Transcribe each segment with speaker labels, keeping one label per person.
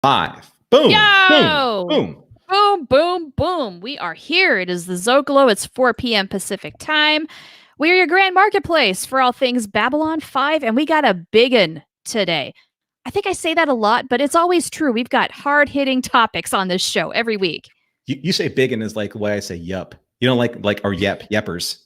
Speaker 1: 5. Boom.
Speaker 2: Yo!
Speaker 1: Boom. Boom.
Speaker 2: Boom, boom, boom. We are here. It is the Zócalo. It's 4 p.m. Pacific time. We're your grand marketplace for all things Babylon 5, and we got a biggin today. I think I say that a lot, but it's always true. We've got hard-hitting topics on this show every week.
Speaker 1: You say biggin is like the way I say yup. You don't like or yeppers.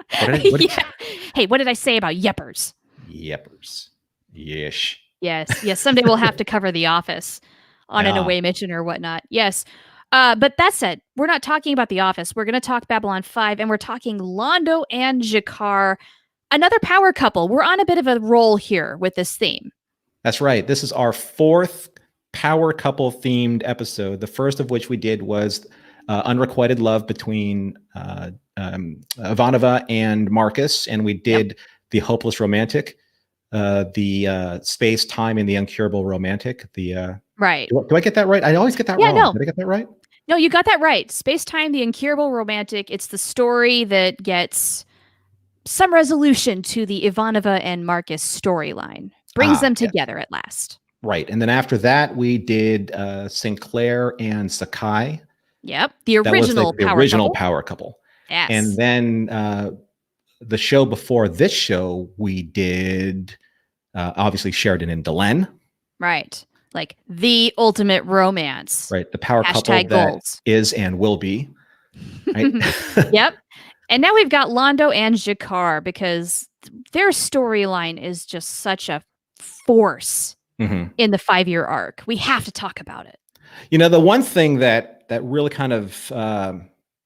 Speaker 2: Hey, what did I say about yeppers?
Speaker 1: Yeppers. Yesh.
Speaker 2: Yes. Someday we'll have to cover The Office on an away mission or whatnot. Yes. But that said, we're not talking about The Office. We're going to talk Babylon 5, and we're talking Londo and G'kar, another power couple. We're on a bit of a roll here with this theme.
Speaker 1: That's right. This is our 4th power couple themed episode. The first of which we did was unrequited love between Ivanova and Marcus, and we did the hopeless romantic, the space time and the incurable romantic.
Speaker 2: Right.
Speaker 1: Do I get that right? I always get that wrong.
Speaker 2: No.
Speaker 1: Did I get that right?
Speaker 2: No, you got that right. Space time, the incurable romantic. It's the story that gets some resolution to the Ivanova and Marcus storyline. Brings them together at last.
Speaker 1: Right. And then after that, we did Sinclair and Sakai.
Speaker 2: Yep. The original
Speaker 1: power couple.
Speaker 2: Yes.
Speaker 1: And then the show before this show, we did obviously Sheridan and Delenn.
Speaker 2: Right. Like the ultimate romance.
Speaker 1: Right. The power couple that is and will be. Right?
Speaker 2: Yep. And now we've got Londo and G'kar because their storyline is just such a force in the 5-year arc. We have to talk about it.
Speaker 1: You know, the one thing that really kind of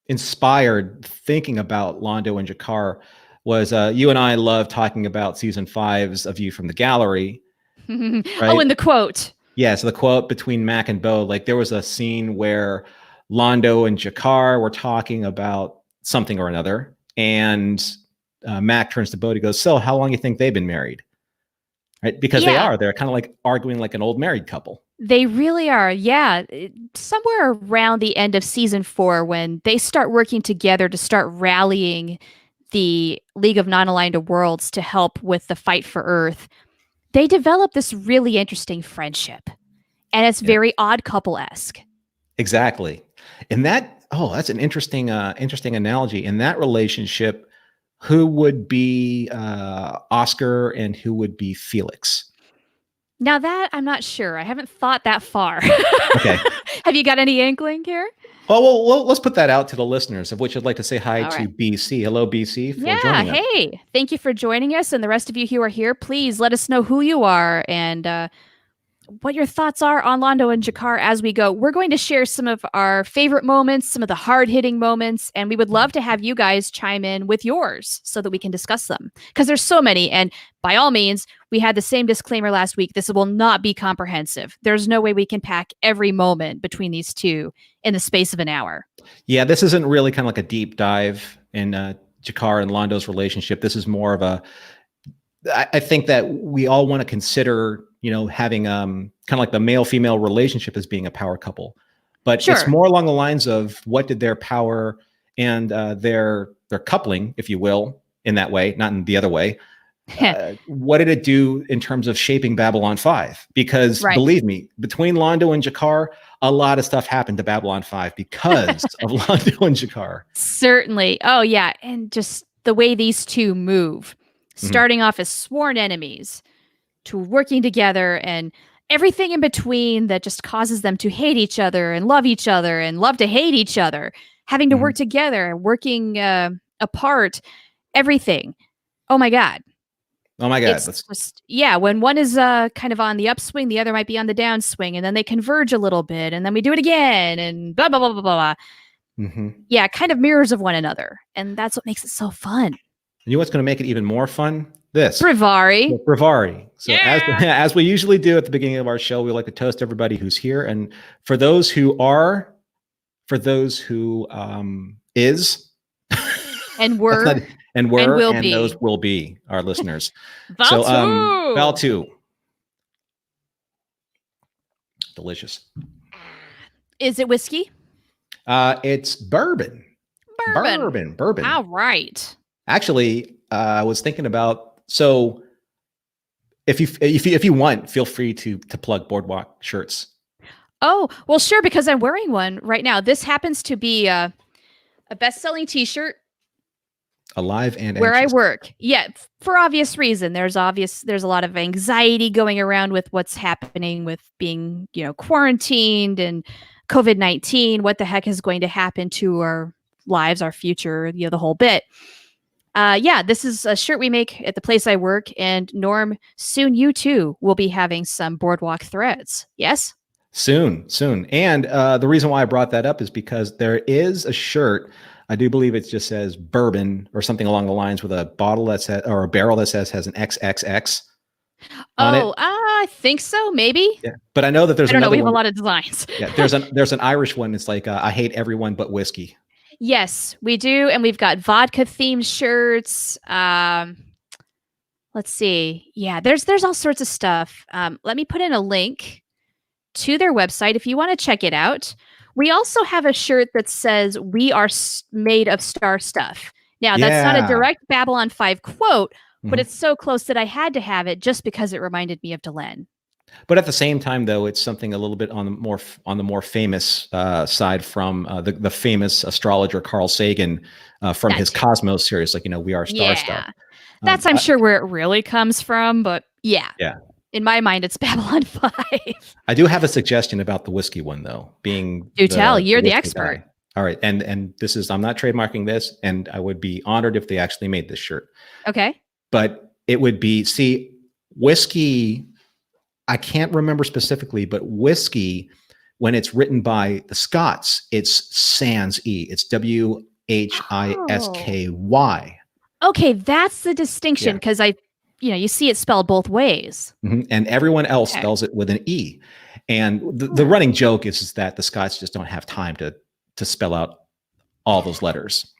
Speaker 1: inspired thinking about Londo and G'kar was you and I love talking about season 5's A View from the Gallery. Right?
Speaker 2: Oh, and the quote.
Speaker 1: Yeah, so the quote between Mack and Bo, like there was a scene where Londo and G'kar were talking about something or another, and Mack turns to Bo, he goes, "So, how long do you think they've been married?" Right? Because they're kind of like arguing like an old married couple.
Speaker 2: They really are. Yeah. Somewhere around the end of season 4, when they start working together to start rallying the League of Non-Aligned Worlds to help with the fight for Earth, they develop this really interesting friendship. And it's very Odd Couple-esque.
Speaker 1: Exactly. And that's an interesting analogy. In that relationship, who would be Oscar and who would be Felix?
Speaker 2: Now that I'm not sure. I haven't thought that far.
Speaker 1: Okay.
Speaker 2: Have you got any inkling here?
Speaker 1: Well, let's put that out to the listeners, of which I'd like to say hi to BC. Hello, BC. Joining us.
Speaker 2: Hey, thank you for joining us. And the rest of you who are here, please let us know who you are and what your thoughts are on Londo and G'kar as we go. We're going to share some of our favorite moments, some of the hard-hitting moments, and we would love to have you guys chime in with yours so that we can discuss them. Because there's so many, and by all means, we had the same disclaimer last week. This will not be comprehensive. There's no way we can pack every moment between these two in the space of an hour. Yeah,
Speaker 1: this isn't really kind of like a deep dive in G'kar and Londo's relationship. This is more of I think that we all want to consider, having kind of like the male-female relationship as being a power couple, but it's more along the lines of what did their power and their coupling, if you will, in that way, not in the other way. What did it do in terms of shaping Babylon 5? Because believe me, between Londo and G'kar, a lot of stuff happened to Babylon 5 because of Londo and G'kar.
Speaker 2: Certainly. Oh yeah. And just the way these two move, starting off as sworn enemies to working together and everything in between that just causes them to hate each other and love to hate each other, having to work together, working apart, everything. Oh my God. It's just, when one is kind of on the upswing, the other might be on the downswing, and then they converge a little bit, and then we do it again, and blah, blah, blah, blah, blah. Yeah, kind of mirrors of one another. And that's what makes it so fun.
Speaker 1: You know what's going to make it even more fun? This.
Speaker 2: Bravari.
Speaker 1: So as we usually do at the beginning of our show, we like to toast everybody who's here. And for those who is.
Speaker 2: And were.
Speaker 1: And those will be our listeners. Valtu. Delicious.
Speaker 2: Is it whiskey?
Speaker 1: It's bourbon. Bourbon.
Speaker 2: All right.
Speaker 1: Actually, I was thinking about, if you want, feel free to plug Boardwalk Shirts.
Speaker 2: Oh, well, sure, because I'm wearing one right now. This happens to be a best-selling T-shirt
Speaker 1: Alive and
Speaker 2: where I
Speaker 1: anxious.
Speaker 2: work. Yeah, for obvious reason. There's a lot of anxiety going around with what's happening with being, quarantined and COVID-19. What the heck is going to happen to our lives, our future, the whole bit. Yeah, this is a shirt we make at the place I work, and Norm, soon you too will be having some boardwalk threads. Yes?
Speaker 1: Soon. And the reason why I brought that up is because there is a shirt. I do believe it just says bourbon or something along the lines with a bottle that says, or a barrel that says has an XXX on it.
Speaker 2: Oh, I think so, maybe.
Speaker 1: Yeah. But I know that there's
Speaker 2: I don't know.
Speaker 1: another
Speaker 2: We have
Speaker 1: one.
Speaker 2: a lot of designs.
Speaker 1: Yeah, there's an Irish one. It's like I hate everyone but whiskey.
Speaker 2: Yes, we do, and we've got vodka themed shirts. Let's see. Yeah, there's all sorts of stuff. Let me put in a link to their website if you want to check it out. We also have a shirt that says "We are made of star stuff." Now, that's not a
Speaker 1: Yeah.
Speaker 2: direct Babylon 5 quote, but
Speaker 1: Mhm.
Speaker 2: it's so close that I had to have it just because it reminded me of Delenn.
Speaker 1: But at the same time, though, it's something a little bit on the more famous side from the famous astrologer Carl Sagan from
Speaker 2: That
Speaker 1: his
Speaker 2: too.
Speaker 1: Cosmos series, like We Are Star Stuff.
Speaker 2: Yeah. That's, I'm
Speaker 1: I-
Speaker 2: sure, where it really comes from, but yeah.
Speaker 1: Yeah.
Speaker 2: In my mind, it's Babylon 5.
Speaker 1: I do have a suggestion about the whiskey one, though, being
Speaker 2: Do tell, you're the
Speaker 1: whiskey
Speaker 2: expert.
Speaker 1: guy. All right. And this is, I'm not trademarking this, and I would be honored if they actually made this shirt.
Speaker 2: Okay.
Speaker 1: But it would be, see, whiskey, I can't remember specifically, but whiskey, when it's written by the Scots, it's sans E. It's WHISKY.
Speaker 2: Okay, that's the distinction
Speaker 1: Yeah.
Speaker 2: because you see it spelled both ways.
Speaker 1: And everyone else
Speaker 2: Okay.
Speaker 1: spells it with an E. And the running joke is that the Scots just don't have time to spell out all those letters.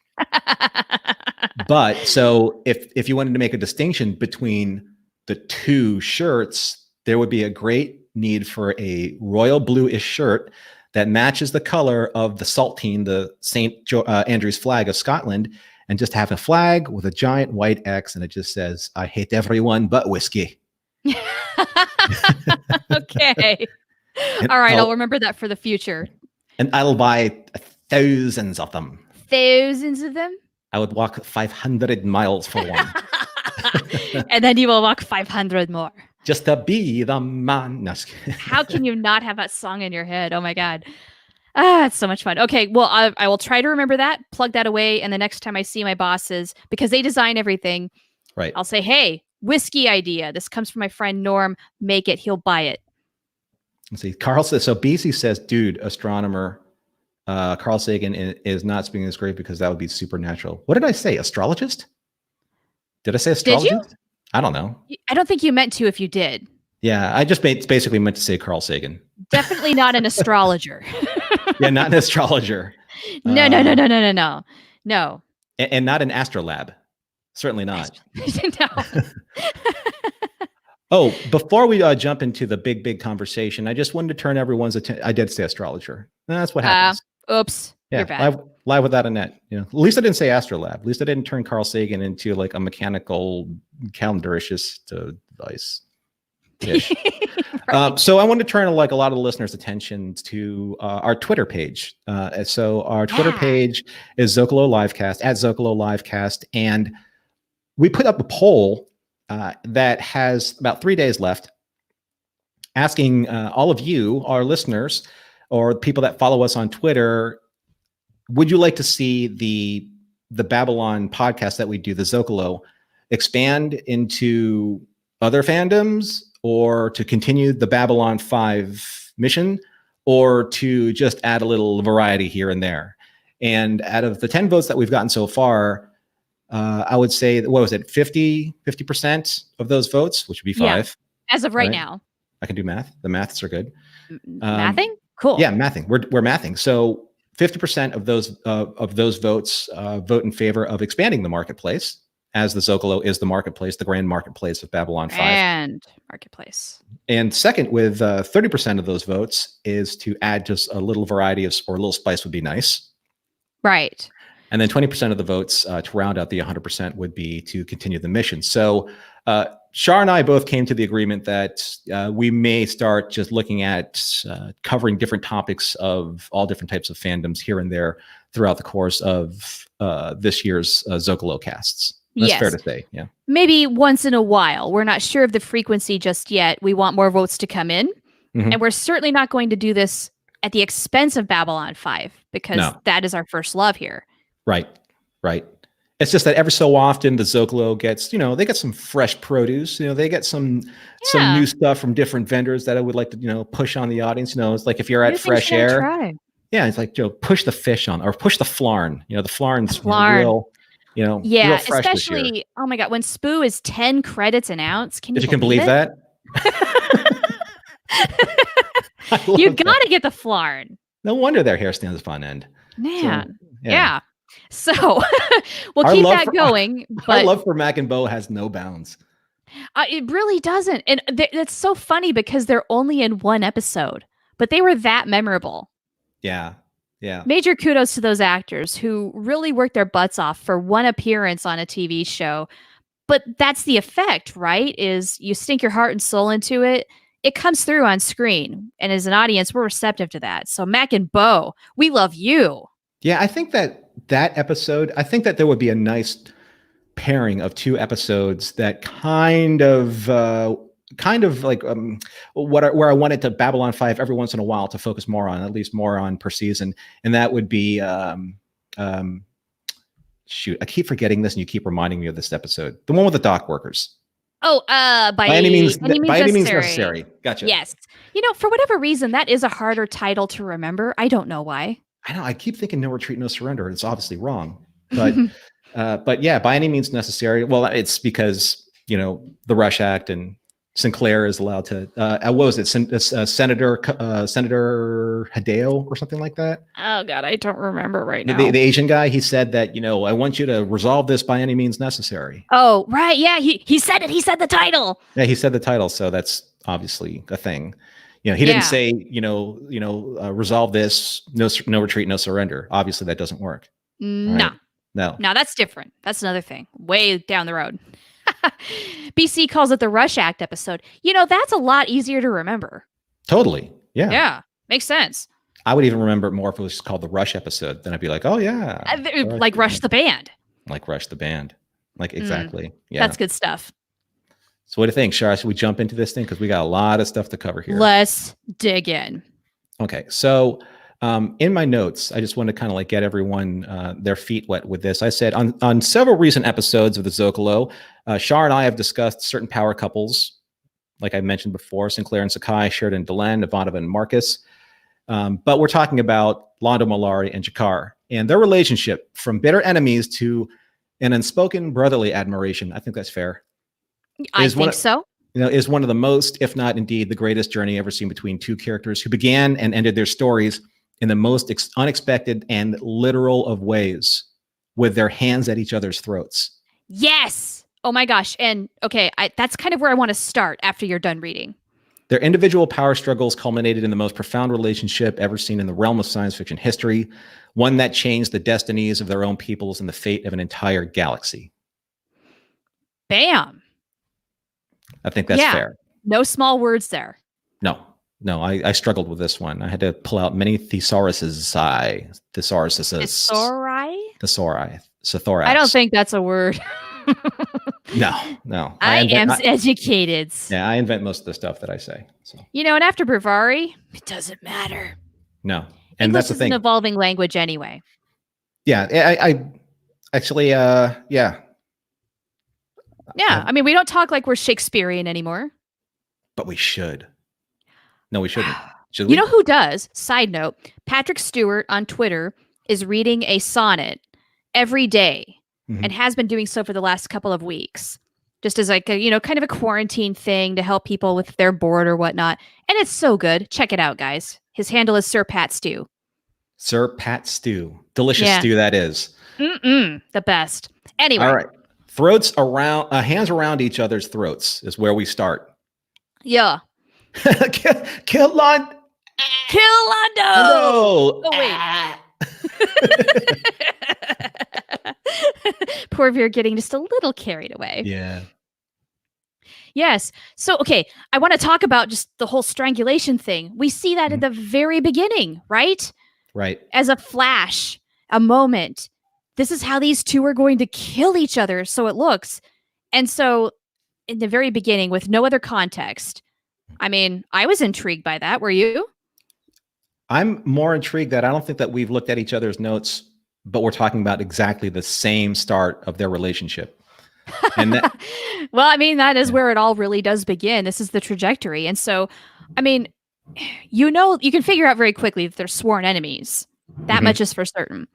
Speaker 1: But so if you wanted to make a distinction between the two shirts, there would be a great need for a royal bluish shirt that matches the color of the saltine, the St. Andrew's flag of Scotland, and just have a flag with a giant white X, and it just says, "I hate everyone but whiskey."
Speaker 2: Okay. All right, I'll remember that for the future.
Speaker 1: And I'll buy thousands of them.
Speaker 2: Thousands of them?
Speaker 1: I would walk 500 miles for one.
Speaker 2: And then you will walk 500 more.
Speaker 1: Just to be the man. No,
Speaker 2: How can you not have that song in your head? Oh my God. Ah, it's so much fun. Okay, well, I will try to remember that, plug that away, and the next time I see my bosses, because they design everything,
Speaker 1: right.
Speaker 2: I'll say, hey, whiskey idea. This comes from my friend Norm. Make it. He'll buy it.
Speaker 1: Let's see. Carl says, so BC says, dude, astronomer, Carl Sagan is not speaking this great because that would be supernatural. What did I say? Astrologist? Did I say astrologist?
Speaker 2: Did you?
Speaker 1: I don't know.
Speaker 2: I don't think you meant to if you did.
Speaker 1: Yeah, I just basically meant to say Carl Sagan.
Speaker 2: Definitely not an astrologer.
Speaker 1: Yeah, not an astrologer.
Speaker 2: No. No.
Speaker 1: And not an astrolab. Certainly not.
Speaker 2: No.
Speaker 1: Oh, before we jump into the big conversation, I just wanted to turn everyone's attention. I did say astrologer. That's what happens.
Speaker 2: Oops.
Speaker 1: Yeah,
Speaker 2: You're bad.
Speaker 1: live without a net. You know, at least I didn't say astrolab. At least I didn't turn Carl Sagan into like a mechanical calendarish device. Right. So I want to turn like a lot of the listeners' attention to our Twitter page. So our Twitter page is Zócalo Livecast, at Zócalo Livecast, and we put up a poll that has about 3 days left, asking all of you, our listeners, or people that follow us on Twitter, would you like to see the Babylon podcast that we do, the Zócalo, expand into other fandoms, or to continue the Babylon 5 mission, or to just add a little variety here and there? And out of the 10 votes that we've gotten so far, I would say, what was it, 50% of those votes, which would be 5.
Speaker 2: Yeah, as of right now.
Speaker 1: I can do math. The maths are good.
Speaker 2: Mathing? Cool.
Speaker 1: Yeah, mathing. We're mathing. So 50% of those votes vote in favor of expanding the marketplace, as the Zócalo is the marketplace, the grand marketplace of Babylon 5.
Speaker 2: And marketplace.
Speaker 1: And second, with 30% of those votes, is to add just a little variety or a little spice would be nice.
Speaker 2: Right. And
Speaker 1: then 20% of the votes to round out the 100% would be to continue the mission. So Char and I both came to the agreement that we may start just looking at covering different topics of all different types of fandoms here and there throughout the course of this year's Zócalo casts. That's fair to say. Yeah.
Speaker 2: Maybe once in a while. We're not sure of the frequency just yet. We want more votes to come in. And we're certainly not going to do this at the expense of Babylon 5 because that is our first love here.
Speaker 1: Right. It's just that every so often the Zócalo gets, they get some fresh produce. They get some new stuff from different vendors that I would like to, push on the audience. It's like if you're at Fresh Air. Yeah, it's like, push the fish on or push the flarn. The flarn's real. Real fresh
Speaker 2: especially, oh my God, when Spoo is 10 credits an ounce. Can you
Speaker 1: believe that?
Speaker 2: You gotta get the flarn.
Speaker 1: No wonder their hair stands up on end.
Speaker 2: Man, yeah. So we'll keep that going. But
Speaker 1: our love for Mack and Bo has no bounds.
Speaker 2: It really doesn't. And it's so funny because they're only in one episode, but they were that memorable.
Speaker 1: Yeah.
Speaker 2: Major kudos to those actors who really worked their butts off for one appearance on a TV show. But that's the effect, right? Is you sink your heart and soul into it. It comes through on screen. And as an audience, we're receptive to that. So Mack and Bo, we love you. Yeah,
Speaker 1: I think that episode, I think that there would be a nice pairing of two episodes that kind of like where I wanted to Babylon 5 every once in a while to focus more on, at least more on per season. And that would be, shoot, I keep forgetting this and you keep reminding me of this episode. The one with the dock workers.
Speaker 2: Oh, by any means necessary.
Speaker 1: Gotcha.
Speaker 2: Yes. For whatever reason, that is a harder title to remember. I don't know why.
Speaker 1: I know. I keep thinking No Retreat, No Surrender. It's obviously wrong. But yeah, by any means necessary. Well, it's because, the Rush Act and Sinclair is allowed to, what was it? Senator Hideo or something like that.
Speaker 2: Oh God, I don't remember right now.
Speaker 1: The Asian guy, he said that, I want you to resolve this by any means necessary.
Speaker 2: Oh, right. Yeah. He said it. He said the title.
Speaker 1: Yeah. He said the title. So that's obviously a thing. He didn't say, resolve this, no retreat, no surrender. Obviously that doesn't work.
Speaker 2: No.
Speaker 1: Right? No,
Speaker 2: that's different. That's another thing way down the road. BC calls it the Rush Act episode. That's a lot easier to remember.
Speaker 1: Totally. Yeah.
Speaker 2: Yeah. Makes sense.
Speaker 1: I would even remember it more if it was just called the Rush episode. Then I'd be like, oh yeah.
Speaker 2: Like Rush the Band.
Speaker 1: Like Rush the Band. Like exactly. Yeah.
Speaker 2: That's good stuff.
Speaker 1: So what do you think, Shara? Should we jump into this thing? Because we got a lot of stuff to cover here.
Speaker 2: Let's dig in.
Speaker 1: Okay. So in my notes, I just want to kind of like get everyone their feet wet with this. I said on several recent episodes of the Zócalo, Char and I have discussed certain power couples, like I mentioned before, Sinclair and Sakai, Sheridan and Delenn, Ivanova and Marcus. But we're talking about Londo Mollari and G'kar and their relationship from bitter enemies to an unspoken brotherly admiration. I think that's fair.
Speaker 2: I think so.
Speaker 1: Is one of the most, if not indeed the greatest journey ever seen between two characters who began and ended their stories in the most unexpected and literal of ways with their hands at each other's throats.
Speaker 2: Yes. Oh my gosh. And okay, that's kind of where I want to start after you're done reading.
Speaker 1: Their individual power struggles culminated in the most profound relationship ever seen in the realm of science fiction history, one that changed the destinies of their own peoples and the fate of an entire galaxy.
Speaker 2: Bam.
Speaker 1: I think that's fair.
Speaker 2: No small words there.
Speaker 1: No, I struggled with this one. I had to pull out many thesauruses. Thesauri.
Speaker 2: I don't think that's a word.
Speaker 1: No.
Speaker 2: I am educated.
Speaker 1: Yeah, I invent most of the stuff that I say. So.
Speaker 2: And after Brevari, it doesn't matter.
Speaker 1: No.
Speaker 2: And English is an evolving language anyway.
Speaker 1: Yeah, I actually, yeah.
Speaker 2: Yeah, I mean, we don't talk like we're Shakespearean anymore.
Speaker 1: But we should. No, we shouldn't. Should we?
Speaker 2: You know who does? Side note, Patrick Stewart on Twitter is reading a sonnet every day and has been doing so for the last couple of weeks. Just as like a, kind of a quarantine thing to help people with their bored or whatnot. And it's so good. Check it out, guys. His handle is Sir Pat Stew.
Speaker 1: Sir Pat Stew. Delicious stew that is.
Speaker 2: The best. Anyway.
Speaker 1: All right. Throats around, hands around each other's throats is where we start.
Speaker 2: Yeah.
Speaker 1: Kill Londo.
Speaker 2: Kill Londo.
Speaker 1: Oh
Speaker 2: wait. Poor Veer getting just a little carried away.
Speaker 1: Yeah.
Speaker 2: Yes. So, okay, I want to talk about just the whole strangulation thing. We see that at the very beginning, right?
Speaker 1: Right.
Speaker 2: As a flash, a moment. This is how these two are going to kill each other, so it looks. And so, in the very beginning, with no other context, I mean, I was intrigued by that. Were you?
Speaker 1: I'm more intrigued that I don't think that we've looked at each other's notes, but we're talking about exactly the same start of their relationship. And that,
Speaker 2: Well, I mean, that is
Speaker 1: yeah.
Speaker 2: where it all really does begin. This is the trajectory. And so, I mean, you can figure out very quickly that they're sworn enemies. That much is for certain.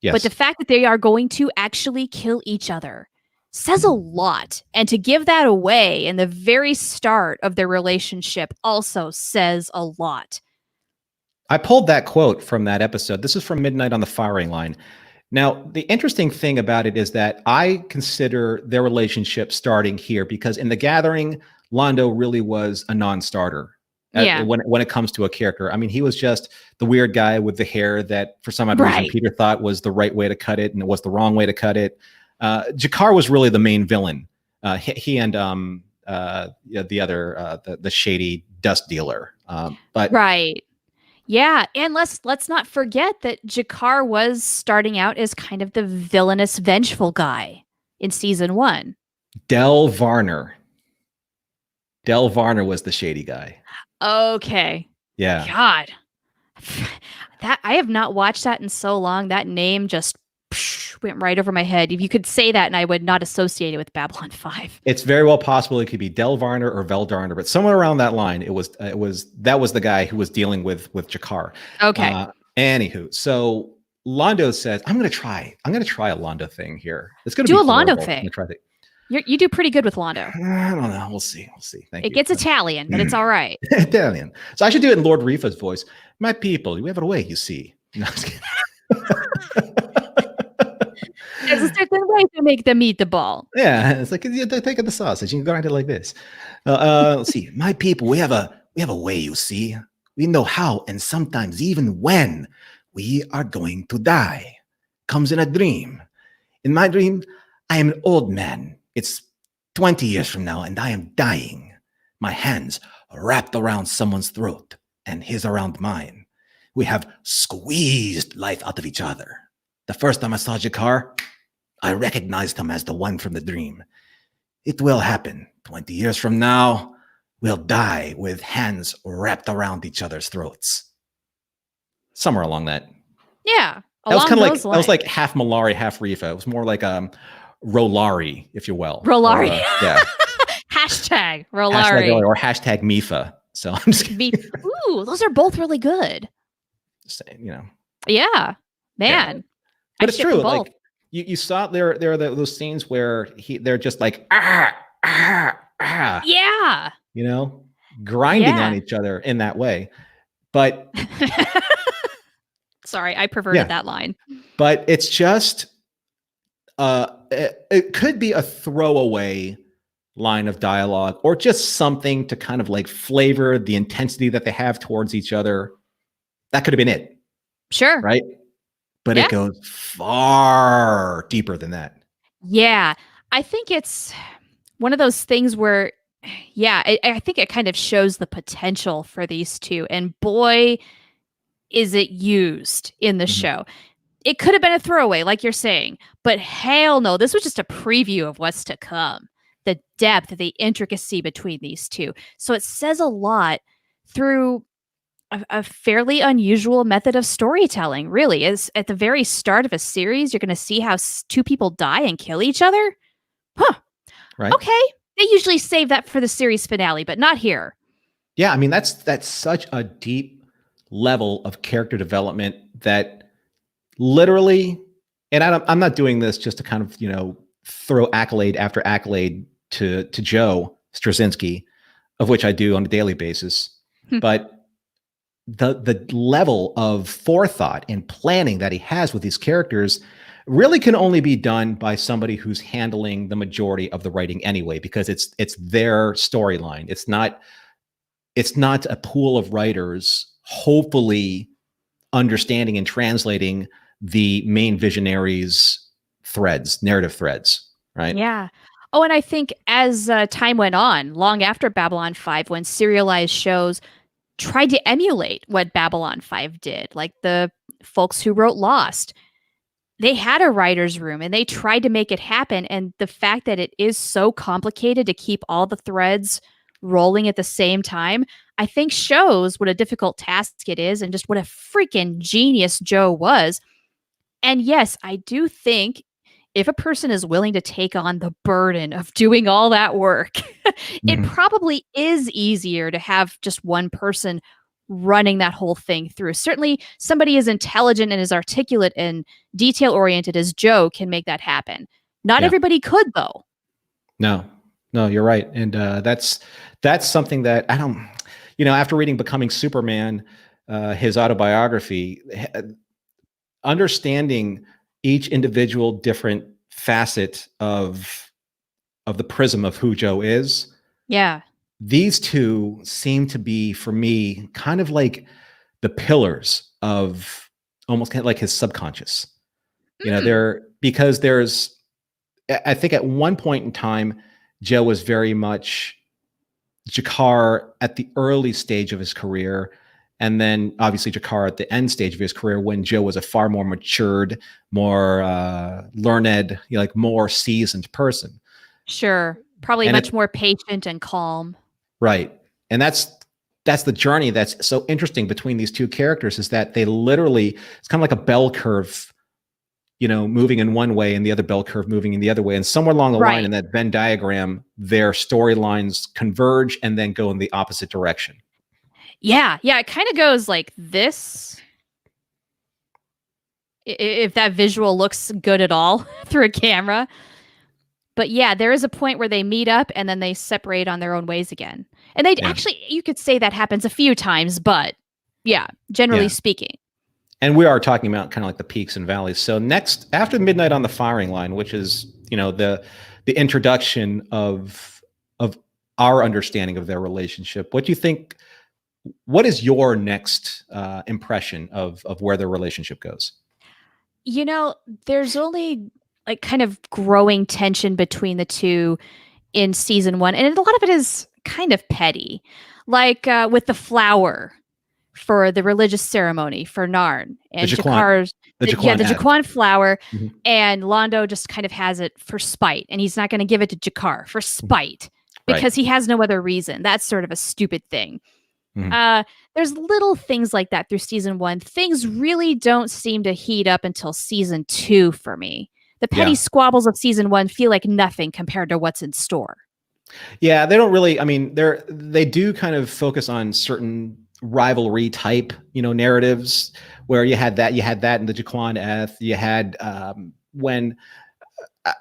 Speaker 1: Yes.
Speaker 2: But the fact that they are going to actually kill each other says a lot. And to give that away in the very start of their relationship also says a lot.
Speaker 1: I pulled that quote from that episode. This is from Midnight on the Firing Line. Now, the interesting thing about it is that I consider their relationship starting here because in The Gathering, Londo really was a non-starter.
Speaker 2: Yeah.
Speaker 1: When it comes to a character. I mean, he was just the weird guy with the hair that for some odd reason Peter thought was the right way to cut it and it was the wrong way to cut it. G'Kar was really the main villain. He and the other, the shady dust dealer. But
Speaker 2: right. Yeah, and let's not forget that G'Kar was starting out as kind of the villainous, vengeful guy in season 1.
Speaker 1: Del Varner. Del Varner was the shady guy.
Speaker 2: Okay.
Speaker 1: Yeah.
Speaker 2: God. That I have not watched that in so long. That name just went right over my head. If you could say that and I would not associate it with Babylon 5.
Speaker 1: It's very well possible it could be Del Varner or Vel Darner, but somewhere around that line, that was the guy who was dealing with G'Kar.
Speaker 2: Okay.
Speaker 1: Anywho, so Londo says, I'm gonna try a Londo thing here. It's gonna
Speaker 2: do
Speaker 1: be
Speaker 2: a Londo
Speaker 1: horrible.
Speaker 2: thing.
Speaker 1: I'm gonna try it.
Speaker 2: You do pretty good with Londo.
Speaker 1: I don't know. We'll see. Thank you.
Speaker 2: It gets Italian, but it's all right.
Speaker 1: Italian. So I should do it in Lord Rifa's voice. My people, we have it away, you see. No,
Speaker 2: There's a certain way to make the meatball.
Speaker 1: Yeah, it's like you take the sausage. You can grind it like this. Let's see. My people, we have a way, you see. We know how and sometimes even when we are going to die. Comes in a dream. In my dream, I am an old man. It's 20 years from now, and I am dying. My hands wrapped around someone's throat, and his around mine. We have squeezed life out of each other. The first time I saw G'Kar, I recognized him as the one from the dream. It will happen. 20 years from now, we'll die with hands wrapped around each other's throats. Somewhere along that.
Speaker 2: Yeah.
Speaker 1: That was kind of like, that was like half Mollari, half Rifa. It was more like Rolari, if you will.
Speaker 2: Rolari.
Speaker 1: Yeah.
Speaker 2: Hashtag Rolari.
Speaker 1: Or hashtag Mifa. So I'm just
Speaker 2: Ooh, those are both really good.
Speaker 1: saying, you know.
Speaker 2: Yeah. Man.
Speaker 1: Yeah. But it's true. Like you saw there are those scenes where they're just like
Speaker 2: yeah.
Speaker 1: You know, grinding on each other in that way. But
Speaker 2: sorry, I perverted that line.
Speaker 1: But it's just it could be a throwaway line of dialogue or just something to kind of like flavor the intensity that they have towards each other. That could have been it.
Speaker 2: Sure.
Speaker 1: Right. But it goes far deeper than that.
Speaker 2: Yeah. I think it's one of those things where, I think it kind of shows the potential for these two. And boy, is it used in the show. It could have been a throwaway, like you're saying, but hell no, this was just a preview of what's to come. The depth, the intricacy between these two. So it says a lot through a fairly unusual method of storytelling, really. Is at the very start of a series, you're going to see how two people die and kill each other. Huh.
Speaker 1: Right.
Speaker 2: Okay. They usually save that for the series finale, but not here.
Speaker 1: Yeah, I mean, that's such a deep level of character development that literally, and I'm not doing this just to kind of, you know, throw accolade after accolade to Joe Straczynski, of which I do on a daily basis, but the level of forethought and planning that he has with these characters really can only be done by somebody who's handling the majority of the writing anyway, because it's their storyline. It's not a pool of writers hopefully understanding and translating the main visionaries' threads, narrative threads, right?
Speaker 2: Yeah. Oh, and I think as time went on, long after Babylon 5, when serialized shows tried to emulate what Babylon 5 did, like the folks who wrote Lost, they had a writer's room and they tried to make it happen. And the fact that it is so complicated to keep all the threads rolling at the same time, I think shows what a difficult task it is and just what a freaking genius Joe was. And yes, I do think if a person is willing to take on the burden of doing all that work, it
Speaker 1: Mhm.
Speaker 2: probably is easier to have just one person running that whole thing through. Certainly, somebody as intelligent and as articulate and detail oriented as Joe can make that happen. Not
Speaker 1: Yeah.
Speaker 2: everybody could, though.
Speaker 1: No, no, you're right. And that's something that I don't, after reading Becoming Superman, his autobiography, understanding each individual different facet of the prism of who Joe is,
Speaker 2: Yeah.
Speaker 1: these two seem to be, for me, kind of like the pillars of almost kind of like his subconscious.
Speaker 2: Mm.
Speaker 1: Because I think at one point in time, Joe was very much G'Kar at the early stage of his career, and then obviously G'Kar at the end stage of his career when Joe was a far more matured, more learned, like more seasoned person.
Speaker 2: Sure. Probably
Speaker 1: And
Speaker 2: much
Speaker 1: it
Speaker 2: more patient and calm.
Speaker 1: right, and that's the journey that's so interesting between these two characters is that they literally it's kind of like a bell curve, moving in one way and the other bell curve moving in the other way. And somewhere along the line
Speaker 2: Right.
Speaker 1: in that Venn diagram, their storylines converge and then go in the opposite direction.
Speaker 2: Yeah. Yeah. It kind of goes like this. If that visual looks good at all through a camera. But yeah, there is a point where they meet up and then they separate on their own ways again. And they
Speaker 1: Yeah.
Speaker 2: actually, you could say that happens a few times, but yeah, generally
Speaker 1: Yeah.
Speaker 2: speaking.
Speaker 1: And we are talking about kind of like the peaks and valleys. So next, after Midnight on the Firing Line, which is, the introduction of our understanding of their relationship, what do you think, what is your next impression of where their relationship goes?
Speaker 2: There's only like kind of growing tension between the two in season one. And a lot of it is kind of petty. Like with the flower for the religious ceremony for Narn
Speaker 1: The
Speaker 2: and
Speaker 1: Jaquan,
Speaker 2: G'Kar's,
Speaker 1: the
Speaker 2: the
Speaker 1: Jaquan
Speaker 2: Jaquan flower.
Speaker 1: Mhm.
Speaker 2: And Londo just kind of has it for spite. And he's not going to give it to G'Kar for spite
Speaker 1: Right.
Speaker 2: because he has no other reason. That's sort of a stupid thing.
Speaker 1: Mhm.
Speaker 2: There's little things like that through season one. Things really don't seem to heat up until season two for me. The petty
Speaker 1: Yeah.
Speaker 2: squabbles of season one feel like nothing compared to what's in store.
Speaker 1: Yeah, they don't really. I mean, they do kind of focus on certain rivalry type, narratives where you had that in the Jaquan Eth. You had when uh,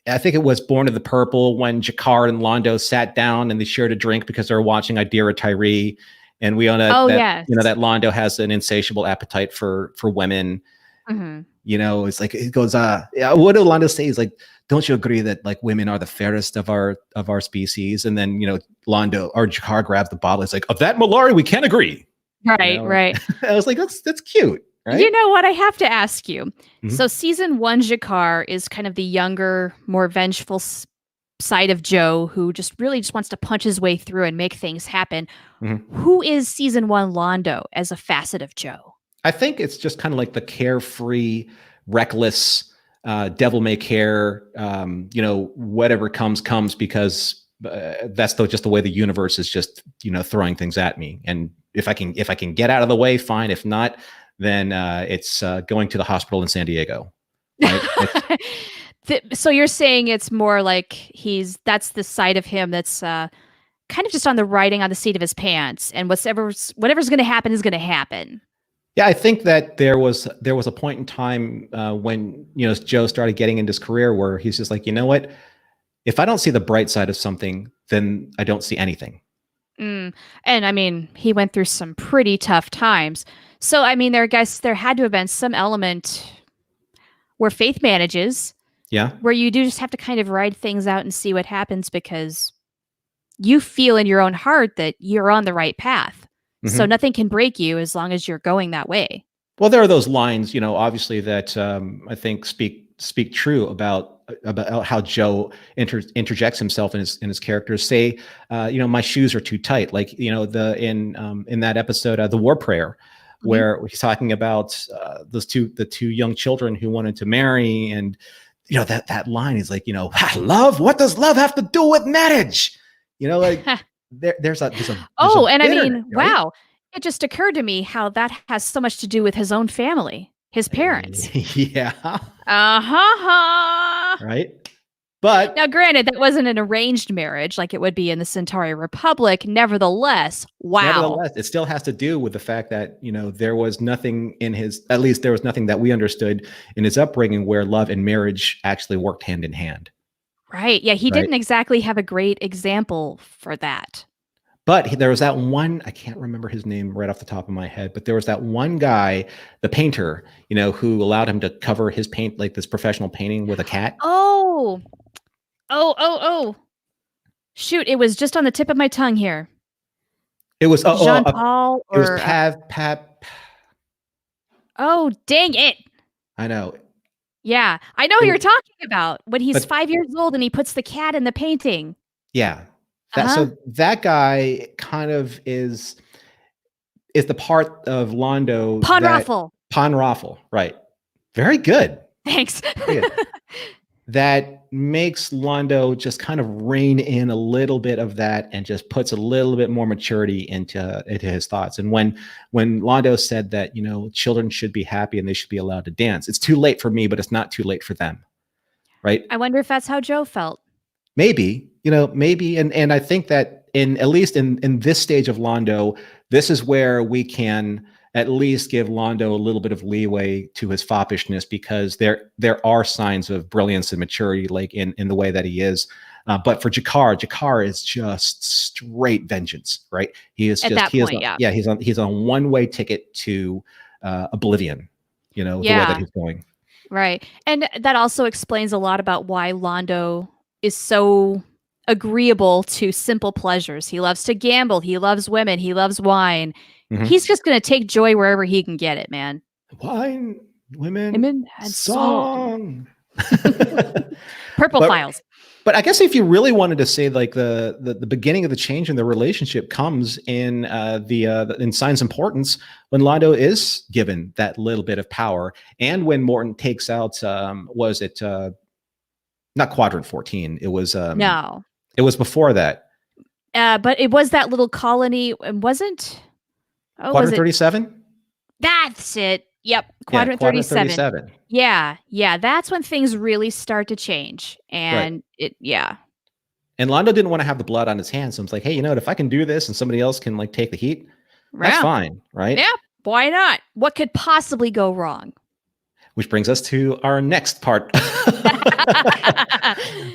Speaker 1: I think it was Born of the Purple when G'Kar and Londo sat down and they shared a drink because they were watching Idira Tyree, and we know
Speaker 2: Oh,
Speaker 1: that
Speaker 2: yes.
Speaker 1: that Londo has an insatiable appetite for women.
Speaker 2: Mhm.
Speaker 1: It's like it goes. Yeah, what did Londo say? He's like, don't you agree that like women are the fairest of our species? And then Londo or G'Kar grabs the bottle. It's like, of that Mollari, we can't agree.
Speaker 2: Right, right.
Speaker 1: I was like, that's cute, right?
Speaker 2: You know what? I have to ask you.
Speaker 1: Mhm.
Speaker 2: So, season one, G'Kar is kind of the younger, more vengeful side of Joe who just really just wants to punch his way through and make things happen.
Speaker 1: Mhm.
Speaker 2: Who is season one Londo as a facet of Joe?
Speaker 1: I think it's just kind of like the carefree, reckless, devil may care. Whatever comes because that's just the way the universe is just throwing things at me. And if I can get out of the way, fine. If not, then it's going to the hospital in San Diego. Right?
Speaker 2: So you're saying it's more like that's the side of him that's kind of just on the riding on the seat of his pants, and whatever's going to happen is going to happen.
Speaker 1: Yeah, I think that there was a point in time when Joe started getting into his career where he's just like, you know what, if I don't see the bright side of something, then I don't see anything.
Speaker 2: And I mean, he went through some pretty tough times. So I mean, there had to have been some element where faith manages.
Speaker 1: Yeah.
Speaker 2: Where you do just have to kind of ride things out and see what happens because you feel in your own heart that you're on the right path.
Speaker 1: Mm-hmm.
Speaker 2: So nothing can break you as long as you're going that way.
Speaker 1: Well, there are those lines, obviously that I think speak true about about how Joe interjects himself in his characters. Say, my shoes are too tight. Like, in that episode, the War Prayer, where he's talking about the two young children who wanted to marry, and that line is like, love. What does love have to do with marriage? Like there's a
Speaker 2: oh, and I
Speaker 1: bitterness,
Speaker 2: mean,
Speaker 1: right?
Speaker 2: wow, it just occurred to me how that has so much to do with his own family, his parents.
Speaker 1: Yeah. Right. But
Speaker 2: Now, granted, that wasn't an arranged marriage like it would be in the Centauri Republic. Nevertheless, wow.
Speaker 1: it still has to do with the fact that, there was nothing at least there was nothing that we understood in his upbringing where love and marriage actually worked hand in hand.
Speaker 2: Right. Yeah, he didn't exactly have a great example for that.
Speaker 1: But there was that one, I can't remember his name right off the top of my head, but there was that one guy, the painter, who allowed him to cover his paint, like this professional painting, with a cat.
Speaker 2: Oh. Shoot, it was just on the tip of my tongue here.
Speaker 1: It was
Speaker 2: Jean-Paul
Speaker 1: it was Pat.
Speaker 2: Oh, dang it.
Speaker 1: I know.
Speaker 2: Yeah, I know who you're talking about. When he's 5 years old and he puts the cat in the painting.
Speaker 1: Yeah. So that guy kind of is the part of Londo. Panraffel, right. Very good.
Speaker 2: Thanks.
Speaker 1: Very good. That makes Londo just kind of rein in a little bit of that and just puts a little bit more maturity into his thoughts. And when Londo said that, children should be happy and they should be allowed to dance, it's too late for me, but it's not too late for them. Right.
Speaker 2: I wonder if that's how Joe felt.
Speaker 1: Maybe. And I think that at least in this stage of Londo, this is where we can at least give Londo a little bit of leeway to his foppishness, because there are signs of brilliance and maturity, like in the way that he is. But for G'kar is just straight vengeance, right? He is he's on one-way ticket to oblivion, the way that he's going.
Speaker 2: Right. And that also explains a lot about why Londo is so agreeable to simple pleasures. He loves to gamble. He loves women. He loves wine. Mm-hmm. He's just going to take joy wherever he can get it, man.
Speaker 1: Wine, women and song.
Speaker 2: Purple Files.
Speaker 1: But I guess if you really wanted to say, like, the beginning of the change in the relationship comes in in Sign's Importance, when Londo is given that little bit of power, and when Morton takes out was it not Quadrant 14? It was
Speaker 2: no.
Speaker 1: It was before that.
Speaker 2: But it was that little colony, and wasn't. Oh,
Speaker 1: Quadrant 37?
Speaker 2: That's it. Yep. Quadrant 37. Yeah. That's when things really start to change. And
Speaker 1: And Londo didn't want to have the blood on his hands. So it's like, hey, if I can do this and somebody else can take the heat, that's fine. Right.
Speaker 2: Yeah. Why not? What could possibly go wrong?
Speaker 1: Which brings us to our next part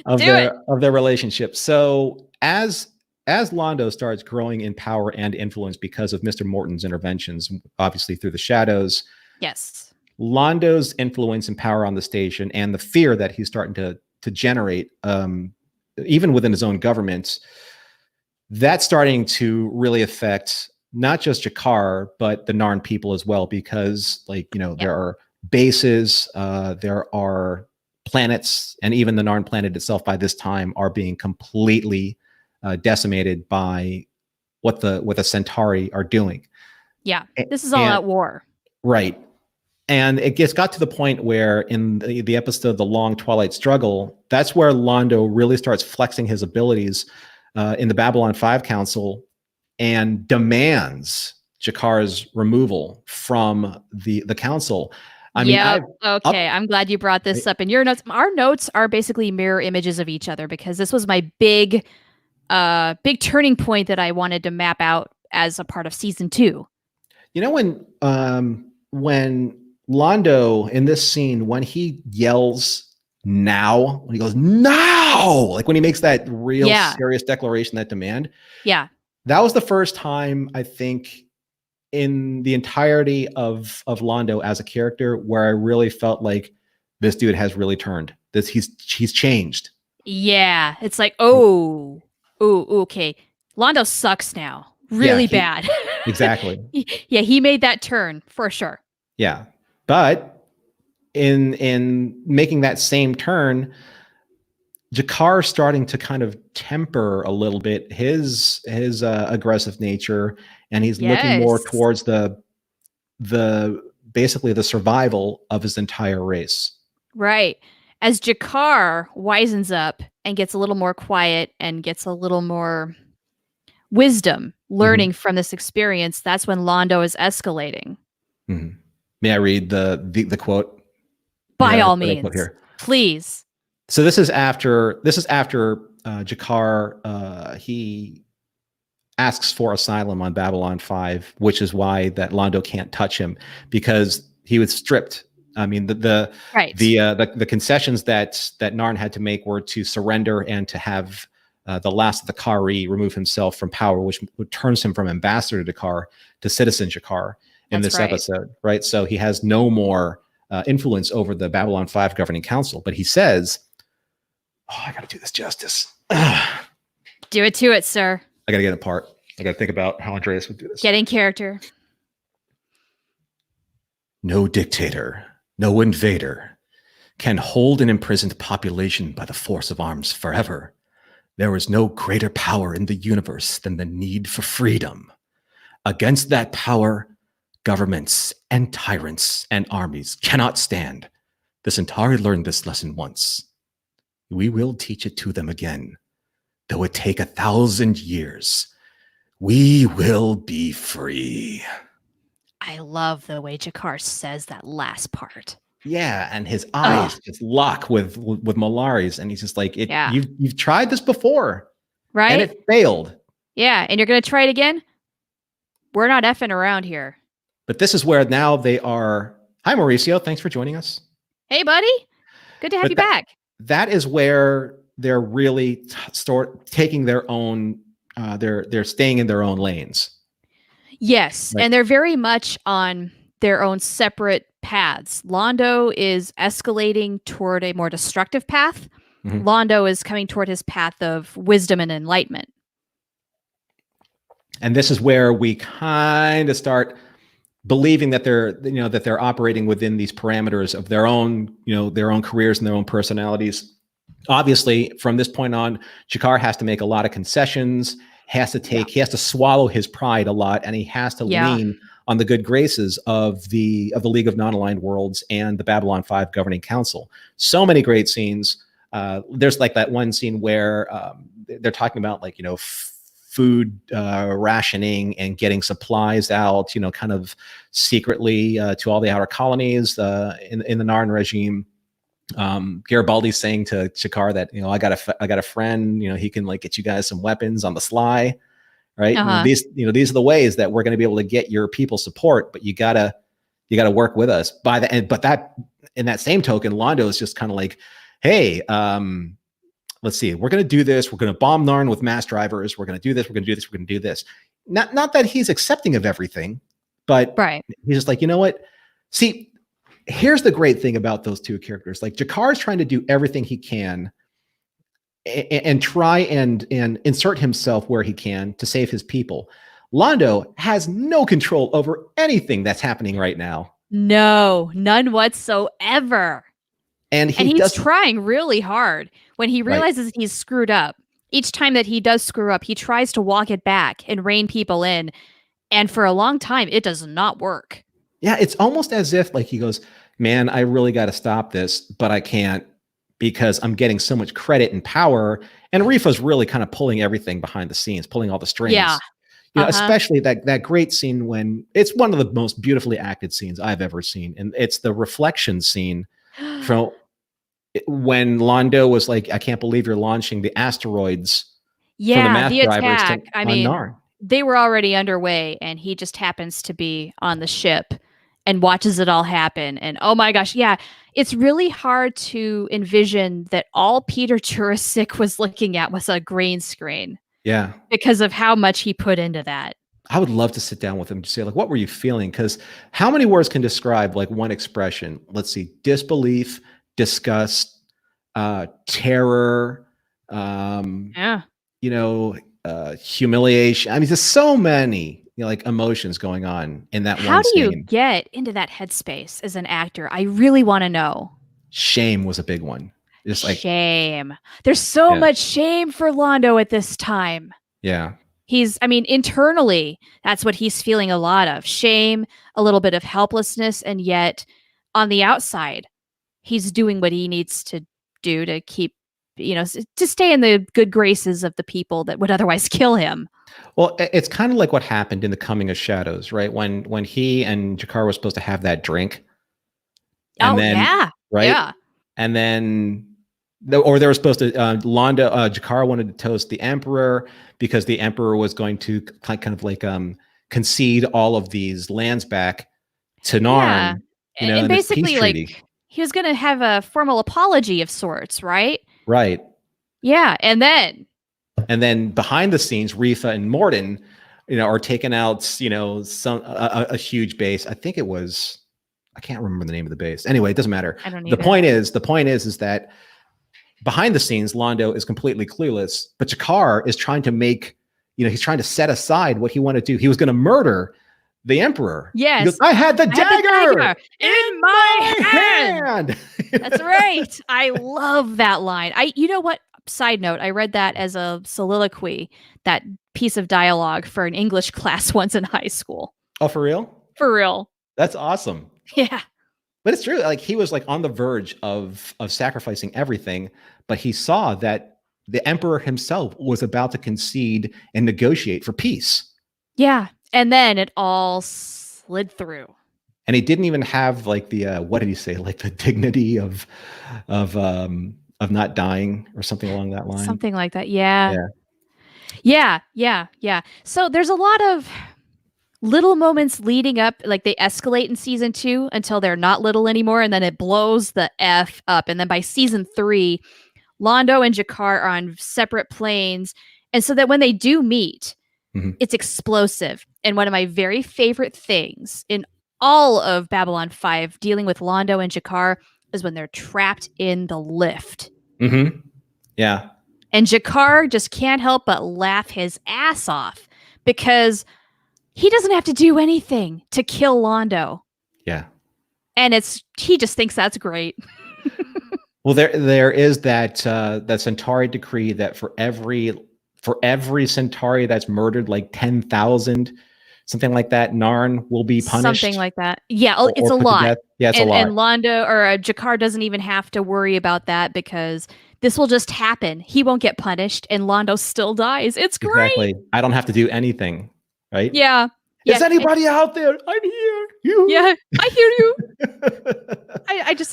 Speaker 1: of their relationship. So as Londo starts growing in power and influence because of Mr. Morton's interventions, obviously through the shadows.
Speaker 2: Yes.
Speaker 1: Londo's influence and power on the station, and the fear that he's starting to generate, even within his own government, that's starting to really affect not just G'kar, but the Narn people as well, because there are bases, there are planets, and even the Narn planet itself by this time are being completely decimated by what the Centauri are doing.
Speaker 2: Yeah, this is all at war.
Speaker 1: Right. And it got to the point where in the episode The Long Twilight Struggle, that's where Londo really starts flexing his abilities in the Babylon 5 Council and demands G'kar's removal from the council. I'm glad you brought this
Speaker 2: up in your notes. Our notes are basically mirror images of each other, because this was my big turning point that I wanted to map out as a part of season 2.
Speaker 1: When Londo in this scene, when he yells now, when he goes now, like when he makes that real serious declaration, that demand. Yeah. That was the first time, I think, in the entirety of Londo as a character where I really felt like this dude has really turned. He's changed. Yeah. It's like, okay. Londo sucks now. Really bad. Exactly. He made that turn for sure. Yeah. But in making that same turn, G'Kar starting to kind of temper a little bit his aggressive nature, and he's looking more
Speaker 2: Yes.
Speaker 1: towards the basically the survival of his entire race.
Speaker 2: Right. As G'Kar wisens up and gets a little more quiet and gets a little more wisdom learning from this experience, that's when Londo is escalating.
Speaker 1: Mm-hmm. May I read the quote?
Speaker 2: By all
Speaker 1: The quote
Speaker 2: means,
Speaker 1: here.
Speaker 2: please.
Speaker 1: So this is after G'Kar he asks for asylum on Babylon 5, which is why that Londo can't touch him, because he was stripped. I mean, the concessions that Narn had to make were to surrender and to have the last of the Kari remove himself from power, which turns him from ambassador to G'Kar to citizen G'Kar in this episode, right? So he has no more influence over the Babylon 5 governing council. But he says, "Oh, I got to do this justice.
Speaker 2: Do it to it, sir.
Speaker 1: I got to get it apart. I got to think about how Andreas would do this.
Speaker 2: Get in character.
Speaker 1: No dictator, no invader can hold an imprisoned population by the force of arms forever. There is no greater power in the universe than the need for freedom. Against that power, governments and tyrants and armies cannot stand. The Centauri learned this lesson once. We will teach it to them again. Though it take 1,000 years, we will be free."
Speaker 2: I love the way G'Kar says that last part.
Speaker 1: Yeah, and his eyes just lock with Mollari's, and he's just like, you've tried this before,
Speaker 2: right?
Speaker 1: And it failed.
Speaker 2: Yeah, and you're gonna try it again? We're not effing around here.
Speaker 1: But this is where now they are. Hi, Mauricio. Thanks for joining us.
Speaker 2: Hey, buddy. Good to have you back.
Speaker 1: That is where they're really taking their own. They're staying in their own lanes.
Speaker 2: Yes, and they're very much on their own separate paths. Londo is escalating toward a more destructive path. Mm-hmm. Londo is coming toward his path of wisdom and enlightenment.
Speaker 1: And this is where we kind of start believing that they're operating within these parameters of their own careers and their own personalities. Obviously, from this point on, G'Kar has to make a lot of concessions. He has to swallow his pride a lot, and he has to lean on the good graces of the League of Non-Aligned Worlds and the Babylon 5 governing council. So many great scenes. There's like that one scene where they're talking about food rationing and getting supplies out, kind of secretly to all the outer colonies in the Narn regime. Garibaldi's saying to G'Kar that I got a friend, he can get you guys some weapons on the sly, right? These are the ways that we're going to be able to get your people support, but you gotta work with us by the end. But that in that same token, Londo is just kind of like, hey, let's see, we're going to do this. We're going to bomb Narn with mass drivers. We're going to do this. We're going to do this. We're going to do this. Not that he's accepting of everything, but he's just like, you know what? See, here's the great thing about those two characters. Like G'Kar is trying to do everything he can and try and insert himself where he can to save his people. Londo has no control over anything that's happening right now.
Speaker 2: No, none whatsoever. And he's trying really hard. When he realizes he's screwed up, each time that he does screw up, he tries to walk it back and rein people in. And for a long time, it does not work.
Speaker 1: Yeah, it's almost as if he goes, man, I really got to stop this, but I can't because I'm getting so much credit and power. And Rifa's really kind of pulling everything behind the scenes, pulling all the strings. Yeah. Especially that great scene when it's one of the most beautifully acted scenes I've ever seen. And it's the reflection scene from when Londo was like, I can't believe you're launching the asteroids from the math drivers
Speaker 2: attack.
Speaker 1: on Narn.
Speaker 2: They were already underway and he just happens to be on the ship and watches it all happen. And oh my gosh, it's really hard to envision that all Peter Jurasik was looking at was a green screen.
Speaker 1: Yeah.
Speaker 2: Because of how much he put into that.
Speaker 1: I would love to sit down with him to say, what were you feeling? Because how many words can describe one expression? Let's see, disbelief, disgust, terror, humiliation. I mean, there's so many emotions going on in that one scene.
Speaker 2: How do you get into that headspace as an actor? I really want to know.
Speaker 1: Shame was a big one. Just like,
Speaker 2: Shame. There's so
Speaker 1: yeah,
Speaker 2: much shame for Londo at this time.
Speaker 1: yeah.
Speaker 2: Internally, that's what he's feeling a lot of. Shame, a little bit of helplessness, and yet on the outside, he's doing what he needs to do to keep, to stay in the good graces of the people that would otherwise kill him.
Speaker 1: Well, it's kind of like what happened in the Coming of Shadows, right? When he and G'Kar were supposed to have that drink, and
Speaker 2: Oh,
Speaker 1: then
Speaker 2: yeah.
Speaker 1: right,
Speaker 2: Yeah.
Speaker 1: and then or they were supposed to G'Kar wanted to toast the Emperor because the Emperor was going to kind of like concede all of these lands back to
Speaker 2: Yeah.
Speaker 1: Narn,
Speaker 2: And
Speaker 1: in this peace
Speaker 2: basically, like,
Speaker 1: treaty.
Speaker 2: he was going to have a formal apology of sorts, right?
Speaker 1: Right.
Speaker 2: Yeah. And
Speaker 1: then behind the scenes, Rifa and Morden, are taking out, some a huge base. I think it was, I can't remember the name of the base. Anyway, it doesn't matter.
Speaker 2: I don't
Speaker 1: The
Speaker 2: either.
Speaker 1: point is that behind the scenes, Londo is completely clueless, but G'Kar is trying to make, he's trying to set aside what he wanted to do. He was going to murder the Emperor.
Speaker 2: Yes.
Speaker 1: He goes, I had the dagger
Speaker 2: in my hand. That's
Speaker 1: hand.
Speaker 2: right. I love that line. You know what? Side note, I read that as a soliloquy, that piece of dialogue for an English class once in high school.
Speaker 1: Oh, for real?
Speaker 2: For real.
Speaker 1: That's awesome.
Speaker 2: Yeah.
Speaker 1: But it's true. Like, he was like on the verge of sacrificing everything, but he saw that the Emperor himself was about to concede and negotiate for peace.
Speaker 2: Yeah. And then it all slid through.
Speaker 1: And he didn't even have like the what did he say? Like the dignity of not dying or something along that line.
Speaker 2: Something like that. Yeah. Yeah. So there's a lot of little moments leading up, like they escalate in season 2 until they're not little anymore, and then it blows the F up. And then by season 3, Londo and G'Kar are on separate planes. And so that when they do meet, it's explosive. And one of my very favorite things in all of Babylon 5 dealing with Londo and G'Kar is when they're trapped in the lift.
Speaker 1: Yeah.
Speaker 2: And G'Kar just can't help but laugh his ass off because he doesn't have to do anything to kill Londo.
Speaker 1: Yeah.
Speaker 2: And he just thinks that's great.
Speaker 1: Well, there is that Centauri decree that for every Centauri that's murdered, like 10,000, something like that, Narn will be punished.
Speaker 2: Something like that. Yeah, it's a lot.
Speaker 1: Yeah, it's a lot.
Speaker 2: And Londo or G'Kar doesn't even have to worry about that because this will just happen. He won't get punished, and Londo still dies. It's great.
Speaker 1: Exactly. I don't have to do anything, right?
Speaker 2: Yeah.
Speaker 1: Is anybody out there? I'm here.
Speaker 2: Yeah, I hear you.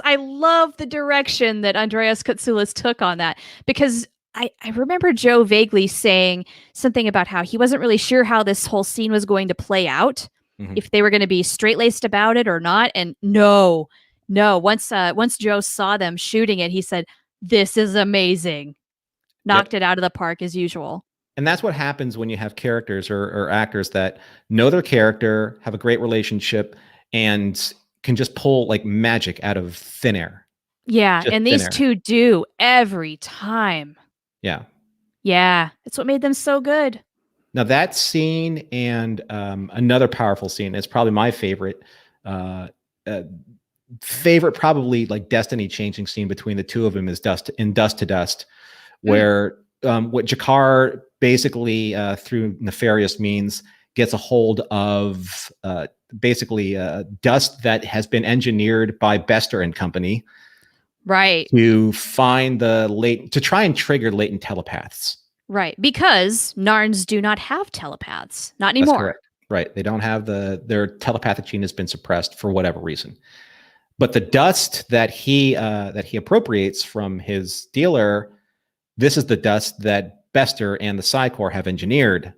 Speaker 2: I love the direction that Andreas Katsoulis took on that, because I remember Joe vaguely saying something about how he wasn't really sure how this whole scene was going to play out, if they were going to be straight-laced about it or not. And no. Once Joe saw them shooting it, he said, "This is amazing." Knocked it out of the park as usual.
Speaker 1: And that's what happens when you have characters or actors that know their character, have a great relationship, and can just pull like magic out of thin air.
Speaker 2: Yeah, and these two do every time.
Speaker 1: Yeah.
Speaker 2: Yeah, it's what made them so good.
Speaker 1: Now that scene and another powerful scene is probably my favorite. Favorite, probably like destiny changing scene between the two of them is Dust to Dust, where what G'Kar basically through nefarious means gets a hold of basically dust that has been engineered by Bester and company,
Speaker 2: right,
Speaker 1: to find to try and trigger latent telepaths,
Speaker 2: right, because Narns do not have telepaths, not anymore.
Speaker 1: That's correct. Right, they don't have their telepathic gene has been suppressed for whatever reason. But the dust that he appropriates from his dealer, this is the dust that Bester and the Psi Corps have engineered.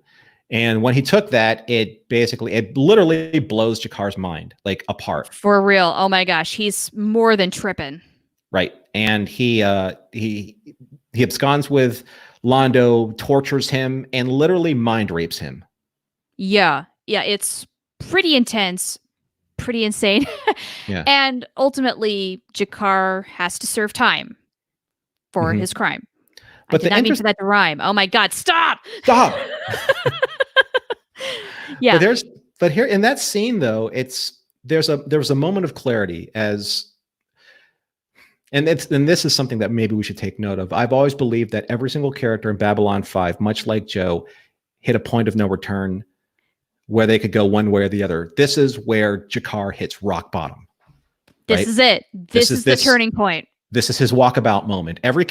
Speaker 1: And when he took that, it literally blows G'Kar's mind like apart.
Speaker 2: For real. Oh my gosh, he's more than tripping.
Speaker 1: Right. And he absconds with Londo, tortures him, and literally mind rapes him.
Speaker 2: Yeah, it's pretty intense, pretty insane.
Speaker 1: Yeah.
Speaker 2: And ultimately, G'Kar has to serve time for his crime. But I did not mean for that to rhyme. Oh my God! Stop! Yeah.
Speaker 1: But here in that scene though, there's a moment of clarity And this is something that maybe we should take note of. I've always believed that every single character in Babylon 5, much like Joe, hit a point of no return where they could go one way or the other. This is where G'Kar hits rock bottom.
Speaker 2: This
Speaker 1: right?
Speaker 2: is it. This is the turning point.
Speaker 1: This is his walkabout moment. Every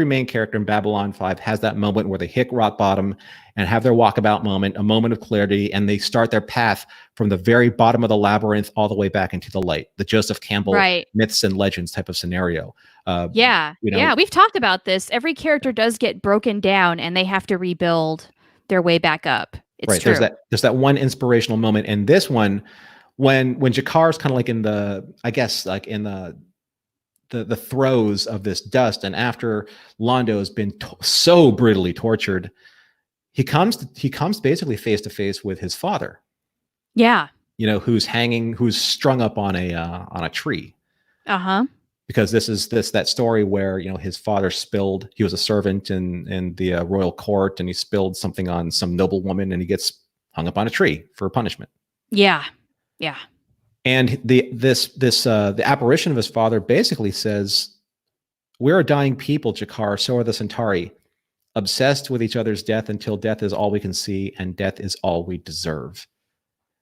Speaker 1: main character in Babylon 5 has that moment where they hit rock bottom and have their walkabout moment, a moment of clarity, and they start their path from the very bottom of the labyrinth all the way back into the light. The Joseph Campbell myths and legends type of scenario.
Speaker 2: Yeah, we've talked about this. Every character does get broken down and they have to rebuild their way back up. It's true.
Speaker 1: There's that one inspirational moment. And this one, when G'Kar is kind of like in the, I guess, like in the throes of this dust, and after Londo has been so brutally tortured, he comes basically face to face with his father.
Speaker 2: Yeah.
Speaker 1: Who's strung up on a tree.
Speaker 2: Uh-huh.
Speaker 1: Because that story where, his father spilled, he was a servant in the royal court, and he spilled something on some noblewoman, and he gets hung up on a tree for punishment.
Speaker 2: Yeah. Yeah.
Speaker 1: And the apparition of his father basically says, "We're a dying people, G'Kar, so are the Centauri, obsessed with each other's death until death is all we can see and death is all we deserve."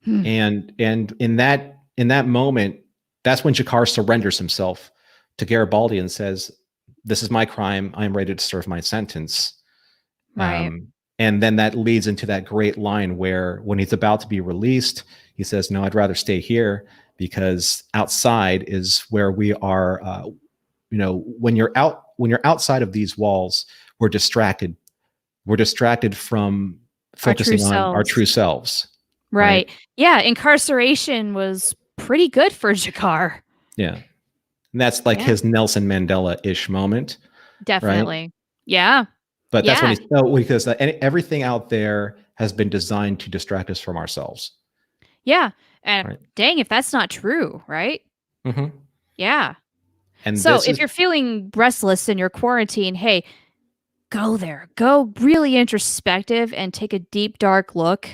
Speaker 1: And in that moment, that's when G'Kar surrenders himself to Garibaldi and says, "This is my crime. I am ready to serve my sentence."
Speaker 2: Right.
Speaker 1: And then that leads into that great line where, when he's about to be released, he says, "No, I'd rather stay here, because outside is where we are." When you're outside of these walls, we're distracted. We're distracted from focusing on our true selves.
Speaker 2: Right. Yeah. Incarceration was pretty good for G'Kar.
Speaker 1: Yeah. And that's like his Nelson Mandela-ish moment.
Speaker 2: Definitely.
Speaker 1: Right?
Speaker 2: Yeah.
Speaker 1: But that's when because everything out there has been designed to distract us from ourselves.
Speaker 2: Yeah. And dang, if that's not true, right?
Speaker 1: Mm-hmm.
Speaker 2: Yeah.
Speaker 1: And
Speaker 2: so if you're feeling restless in your quarantine, hey, go there. Go really introspective and take a deep, dark look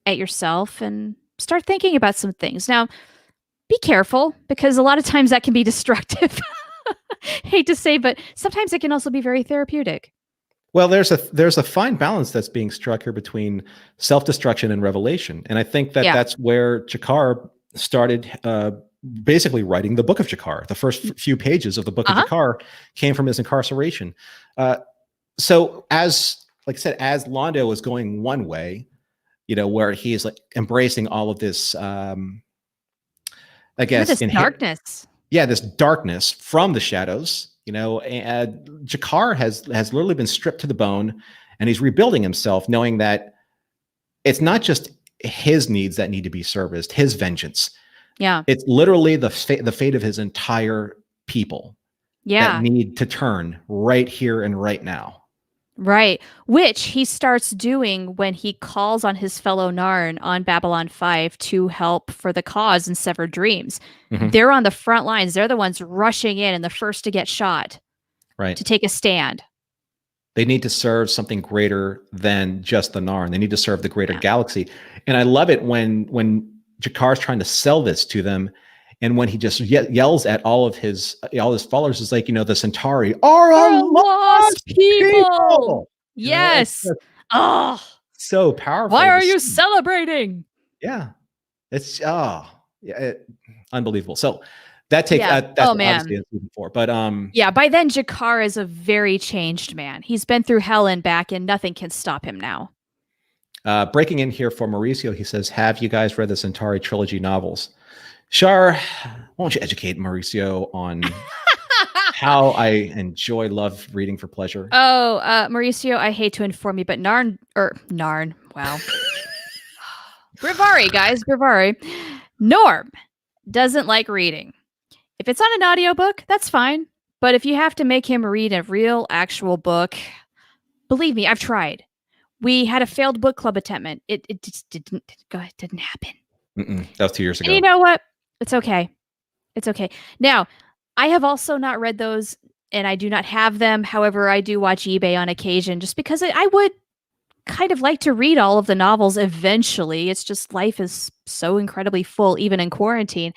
Speaker 2: at yourself and start thinking about some things. Now, be careful, because a lot of times that can be destructive. Hate to say, but sometimes it can also be very therapeutic.
Speaker 1: Well, there's a fine balance that's being struck here between self-destruction and revelation. And I think that that's where G'Kar started basically writing the Book of G'Kar. The first few pages of the Book of G'Kar came from his incarceration. So as Londo was going one way, where he is like embracing all of this, I guess,
Speaker 2: this darkness.
Speaker 1: Yeah, this darkness from the shadows. G'Kar has literally been stripped to the bone, and he's rebuilding himself, knowing that it's not just his needs that need to be serviced, his vengeance.
Speaker 2: Yeah,
Speaker 1: it's literally the fate of his entire people. That need to turn right here and right now.
Speaker 2: Right, which he starts doing when he calls on his fellow Narn on Babylon 5 to help for the cause in Severed Dreams. Mm-hmm. They're on the front lines. They're the ones rushing in and the first to get shot. Right. To take a stand.
Speaker 1: They need to serve something greater than just the Narn. They need to serve the greater galaxy. And I love it when G'Kar's trying to sell this to them, and when he just yells at all his followers, is like, the Centauri are a lost people.
Speaker 2: Yes. Oh,
Speaker 1: so powerful.
Speaker 2: Why are you celebrating?
Speaker 1: Yeah. It's unbelievable. So that takes that's obviously in season 4. But
Speaker 2: by then G'Kar is a very changed man. He's been through hell and back, and nothing can stop him now.
Speaker 1: Breaking in here for Mauricio, he says, "Have you guys read the Centauri trilogy novels?" Char, why don't you educate Mauricio on how I love reading for pleasure?
Speaker 2: Oh, Mauricio, I hate to inform you, but Narn, wow. Bravari, guys, Bravari. Norm doesn't like reading. If it's on an audiobook, that's fine. But if you have to make him read a real, actual book, believe me, I've tried. We had a failed book club attempt. It just didn't happen.
Speaker 1: That was 2 years ago.
Speaker 2: And you know what? It's okay. It's okay. Now, I have also not read those, and I do not have them. However, I do watch eBay on occasion, just because I would kind of like to read all of the novels eventually. It's just life is so incredibly full, even in quarantine.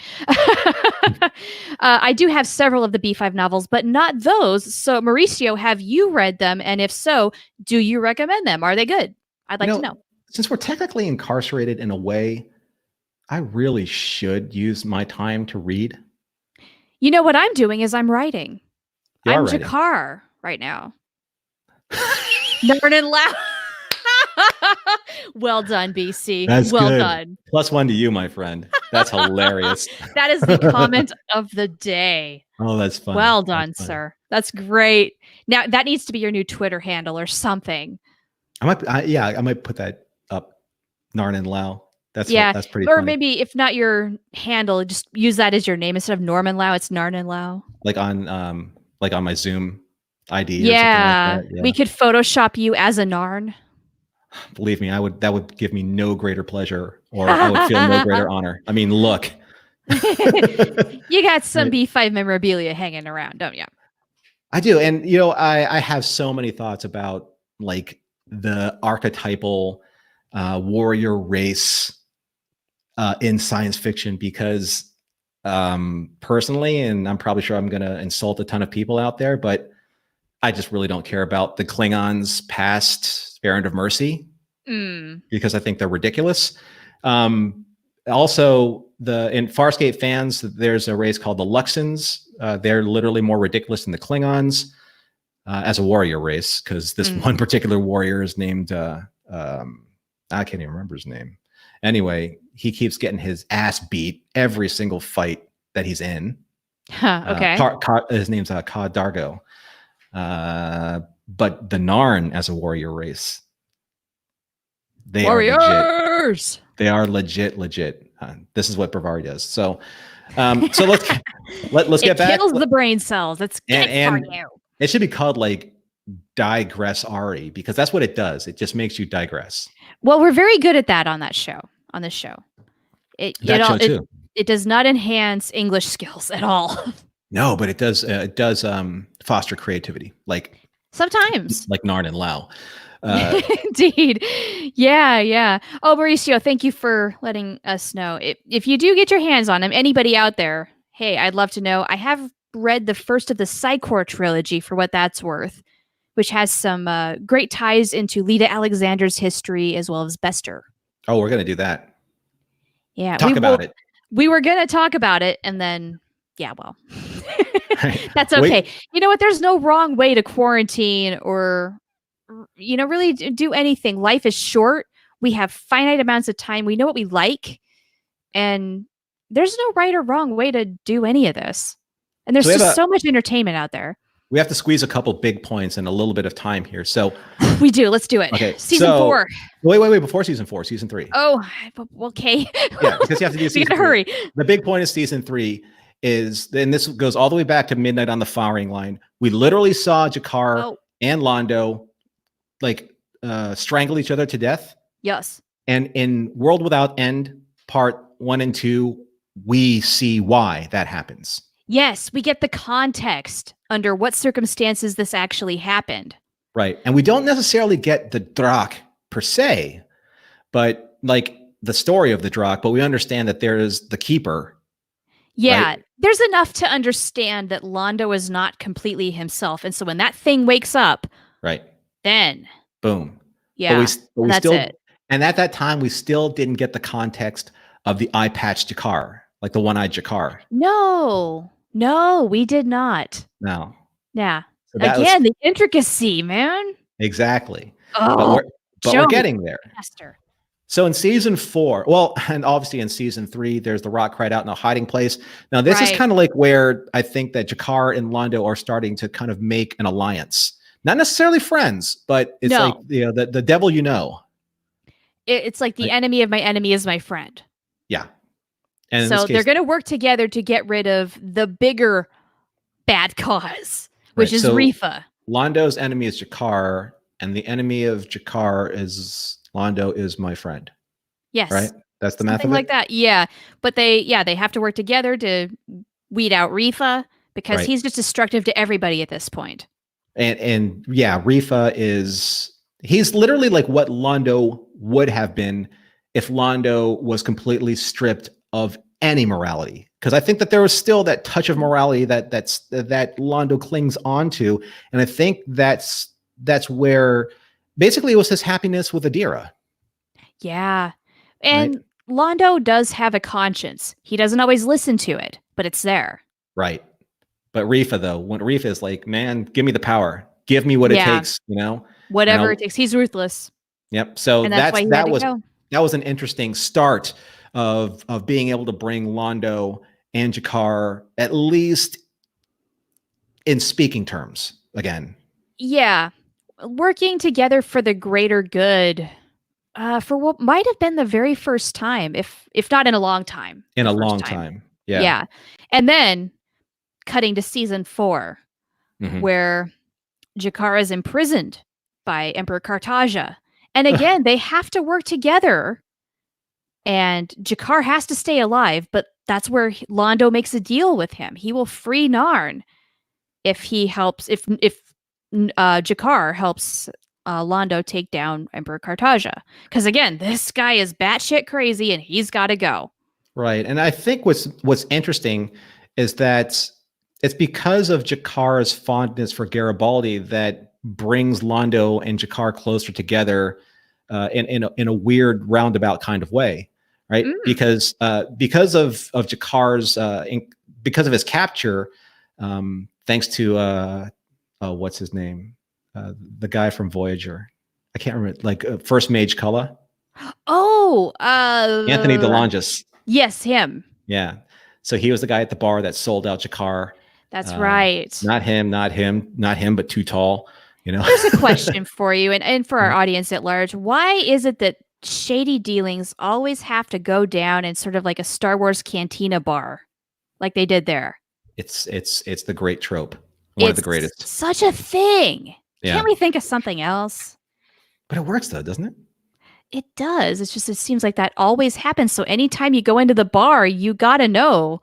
Speaker 2: I do have several of the B5 novels, but not those. So, Mauricio, have you read them? And if so, do you recommend them? Are they good? I'd like to know.
Speaker 1: Since we're technically incarcerated in a way, I really should use my time to read.
Speaker 2: You know what I'm doing is I'm writing.
Speaker 1: I'm
Speaker 2: GKar right now. Narnun Lau. Well done, BC.
Speaker 1: That's
Speaker 2: well
Speaker 1: good.
Speaker 2: Done.
Speaker 1: +1 to you, my friend. That's hilarious.
Speaker 2: That is the comment of the day.
Speaker 1: Oh, that's fun.
Speaker 2: Well done, sir. That's great. Now that needs to be your new Twitter handle or something.
Speaker 1: I might put that up. Narnun Lau. That's pretty
Speaker 2: or
Speaker 1: funny.
Speaker 2: Maybe if not your handle, just use that as your name instead of Norman Lau. It's Narnun Lau.
Speaker 1: Like on my Zoom ID.
Speaker 2: Yeah,
Speaker 1: or something like that.
Speaker 2: We could Photoshop you as a Narn.
Speaker 1: Believe me, that would give me no greater pleasure, or I would feel no greater honor. I mean, look.
Speaker 2: You got some B5 memorabilia hanging around, don't you?
Speaker 1: I do, and I have so many thoughts about like the archetypal warrior race in science fiction, because personally, and I'm probably sure I'm going to insult a ton of people out there, but I just really don't care about the Klingons past Errand of Mercy because I think they're ridiculous. Also, in Farscape fans, there's a race called the Luxans. They're literally more ridiculous than the Klingons as a warrior race, because this one particular warrior is named, I can't even remember his name. Anyway, he keeps getting his ass beat every single fight that he's in.
Speaker 2: Okay.
Speaker 1: His name's Ka Dargo. But the Narn as a warrior race, they
Speaker 2: Warriors!
Speaker 1: Are legit. They are legit. This is what Bravari does. So let's get back.
Speaker 2: It kills the brain cells. It's good for you.
Speaker 1: It should be called like digress Ari, because that's what it does. It just makes you digress.
Speaker 2: Well, we're very good at that on this show. It does not enhance English skills at all.
Speaker 1: No, but it does. It does foster creativity, like
Speaker 2: sometimes,
Speaker 1: like Narnun Lau.
Speaker 2: Indeed, yeah. Oh, Mauricio, thank you for letting us know. If you do get your hands on them, anybody out there, hey, I'd love to know. I have read the first of the Psychor trilogy, for what that's worth, which has some great ties into Lita Alexander's history as well as Bester.
Speaker 1: Oh, we're gonna do that.
Speaker 2: Yeah,
Speaker 1: talk about it.
Speaker 2: We were gonna talk about it, and then. Yeah, well, that's okay. You know what? There's no wrong way to quarantine or, really do anything. Life is short. We have finite amounts of time. We know what we like. And there's no right or wrong way to do any of this. And there's just so much entertainment out there.
Speaker 1: We have to squeeze a couple big points in a little bit of time here. So
Speaker 2: we do. Let's do it. Okay. Season 4.
Speaker 1: Wait. Before season 4, season 3.
Speaker 2: Oh, okay.
Speaker 1: Yeah, because you have to do season 3.
Speaker 2: You gotta hurry.
Speaker 1: The big point of season 3 is, and this goes all the way back to Midnight on the Firing Line. We literally saw GKar and Londo like strangle each other to death.
Speaker 2: Yes.
Speaker 1: And in World Without End, part 1 and 2, we see why that happens.
Speaker 2: Yes, we get the context under what circumstances this actually happened.
Speaker 1: Right. And we don't necessarily get the Drak per se, but like the story of the Drak, but we understand that there is the Keeper.
Speaker 2: Yeah,
Speaker 1: right?
Speaker 2: There's enough to understand that Londo is not completely himself. And so when that thing wakes up,
Speaker 1: right,
Speaker 2: then
Speaker 1: boom.
Speaker 2: Yeah,
Speaker 1: but we
Speaker 2: that's
Speaker 1: still,
Speaker 2: it.
Speaker 1: And at that time, we still didn't get the context of the eye-patch GKar, like the one-eyed GKar.
Speaker 2: No, we did not.
Speaker 1: No.
Speaker 2: Yeah. So again, the intricacy, man.
Speaker 1: Exactly.
Speaker 2: Oh,
Speaker 1: but we're getting there.
Speaker 2: Master.
Speaker 1: So in season 4, well, and obviously in season 3, there's the rock cried out in a hiding place. Now, this is kind of like where I think that GKar and Londo are starting to kind of make an alliance. Not necessarily friends, but it's like, the devil you know.
Speaker 2: It's like the enemy of my enemy is my friend.
Speaker 1: Yeah. And
Speaker 2: so they're going to work together to get rid of the bigger bad cause, which is Rifa.
Speaker 1: Londo's enemy is GKar, and the enemy of GKar is... Londo is my friend.
Speaker 2: Yes.
Speaker 1: Right? That's the math of it?
Speaker 2: like that. Yeah. But they have to work together to weed out Rifa, because he's just destructive to everybody at this point.
Speaker 1: And Rifa is He's literally like what Londo would have been if Londo was completely stripped of any morality. Because I think that there was still that touch of morality that Londo clings onto, and I think that's where basically it was his happiness with Adira.
Speaker 2: Yeah.
Speaker 1: Right.
Speaker 2: And Londo does have a conscience. He doesn't always listen to it, but it's there.
Speaker 1: Right. But Rifa, though, when Rifa is like, man, give me the power, give me what it
Speaker 2: Yeah.
Speaker 1: takes, you know,
Speaker 2: Whatever it takes. He's ruthless.
Speaker 1: Yep. So
Speaker 2: And that's why he had to go.
Speaker 1: that was an interesting start of being able to bring Londo and G'kar at least in speaking terms again.
Speaker 2: Yeah. Working together for the greater good. For what might have been the very first time, if not in a long time.
Speaker 1: In a long time. Yeah.
Speaker 2: Yeah. And then cutting to season 4, where G'kar is imprisoned by Emperor Cartagia. And again, they have to work together. And G'kar has to stay alive, but that's where Londo makes a deal with him. He will free Narn if he helps, if G'kar helps Londo take down Emperor Cartagia. Because again, this guy is batshit crazy and he's got to go.
Speaker 1: Right. And I think what's interesting is that it's because of G'kar's fondness for Garibaldi that brings Londo and G'kar closer together in a weird roundabout kind of way, right? Because of G'kar's because of his capture, thanks to what's his name, the guy from Voyager, I can't remember, like First Mage Cullen.
Speaker 2: Oh,
Speaker 1: Anthony DeLongis.
Speaker 2: Yes, him.
Speaker 1: Yeah. So he was the guy at the bar that sold out G'kar.
Speaker 2: That's right.
Speaker 1: Not him, but too tall. You know.
Speaker 2: Here's a question for you and for our audience at large. Why is it that shady dealings always have to go down in sort of like a Star Wars cantina bar, like they did there?
Speaker 1: It's the great trope. One of the greatest.
Speaker 2: Such a thing.
Speaker 1: Yeah.
Speaker 2: Can't we think of something else?
Speaker 1: But it works though, doesn't it?
Speaker 2: It does. It's just, it seems like that always happens. So anytime you go into the bar, you got to know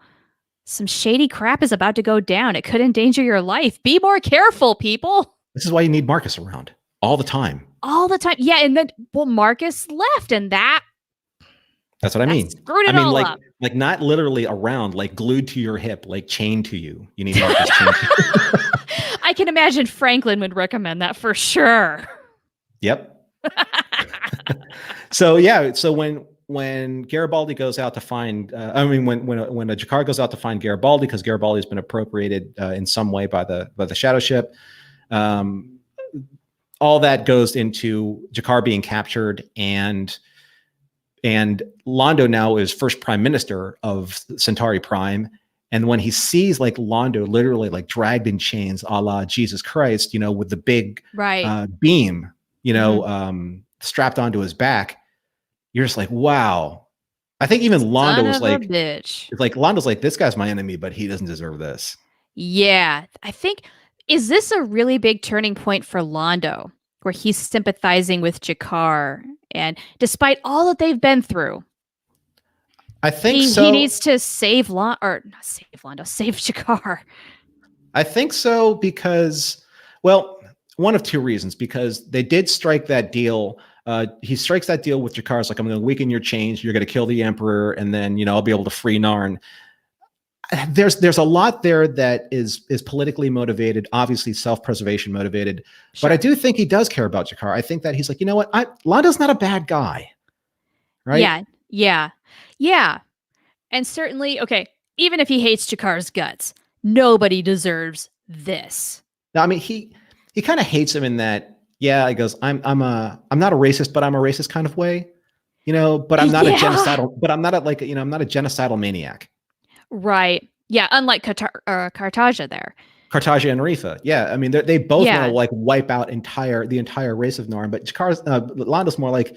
Speaker 2: some shady crap is about to go down. It could endanger your life. Be more careful, people.
Speaker 1: This is why you need Marcus around all the time.
Speaker 2: All the time. Yeah. And then, well, Marcus left and
Speaker 1: that's what I mean.
Speaker 2: Screwed it all up.
Speaker 1: Like not literally around, like glued to your hip, like chained to you. You need Marcus chained to you.
Speaker 2: I can imagine Franklin would recommend that for sure.
Speaker 1: Yep. So yeah, so when Garibaldi goes out to find, when a G'kar goes out to find Garibaldi, because Garibaldi has been appropriated in some way by the Shadow Ship, all that goes into G'kar being captured, and Londo now is first prime minister of Centauri Prime. And when he sees like Londo literally like dragged in chains, a la Jesus Christ, you know, with the big beam, you know, strapped onto his back, you're just like, wow. I think even Londo was like,
Speaker 2: bitch.
Speaker 1: It's like Londo's like, this guy's my enemy, but he doesn't deserve this.
Speaker 2: Yeah, I think, is this a really big turning point for Londo, where he's sympathizing with G'kar, and despite all that they've been through,
Speaker 1: I think
Speaker 2: he needs to save save G'kar.
Speaker 1: I think so because, well, one of two reasons, because they did strike that deal. He strikes that deal with G'kar. It's like, I'm going to weaken your chains. You're going to kill the Emperor. And then, you know, I'll be able to free Narn. There's a lot there that is politically motivated, obviously self-preservation motivated. Sure. But I do think he does care about G'kar. I think that he's like, you know what? Londo's not a bad guy. Right?
Speaker 2: Yeah. And certainly, okay, even if he hates G'kar's guts, nobody deserves this.
Speaker 1: No, I mean, he kind of hates him in that, yeah, he goes, I'm not a racist, but I'm a racist kind of way, you know, but I'm not a genocidal, but I'm not I'm not a genocidal maniac.
Speaker 2: Right. Yeah. Unlike Cartagia there.
Speaker 1: Cartagia and Rifa. Yeah. I mean, they both want to like wipe out the entire race of Narn, but Londo's more like,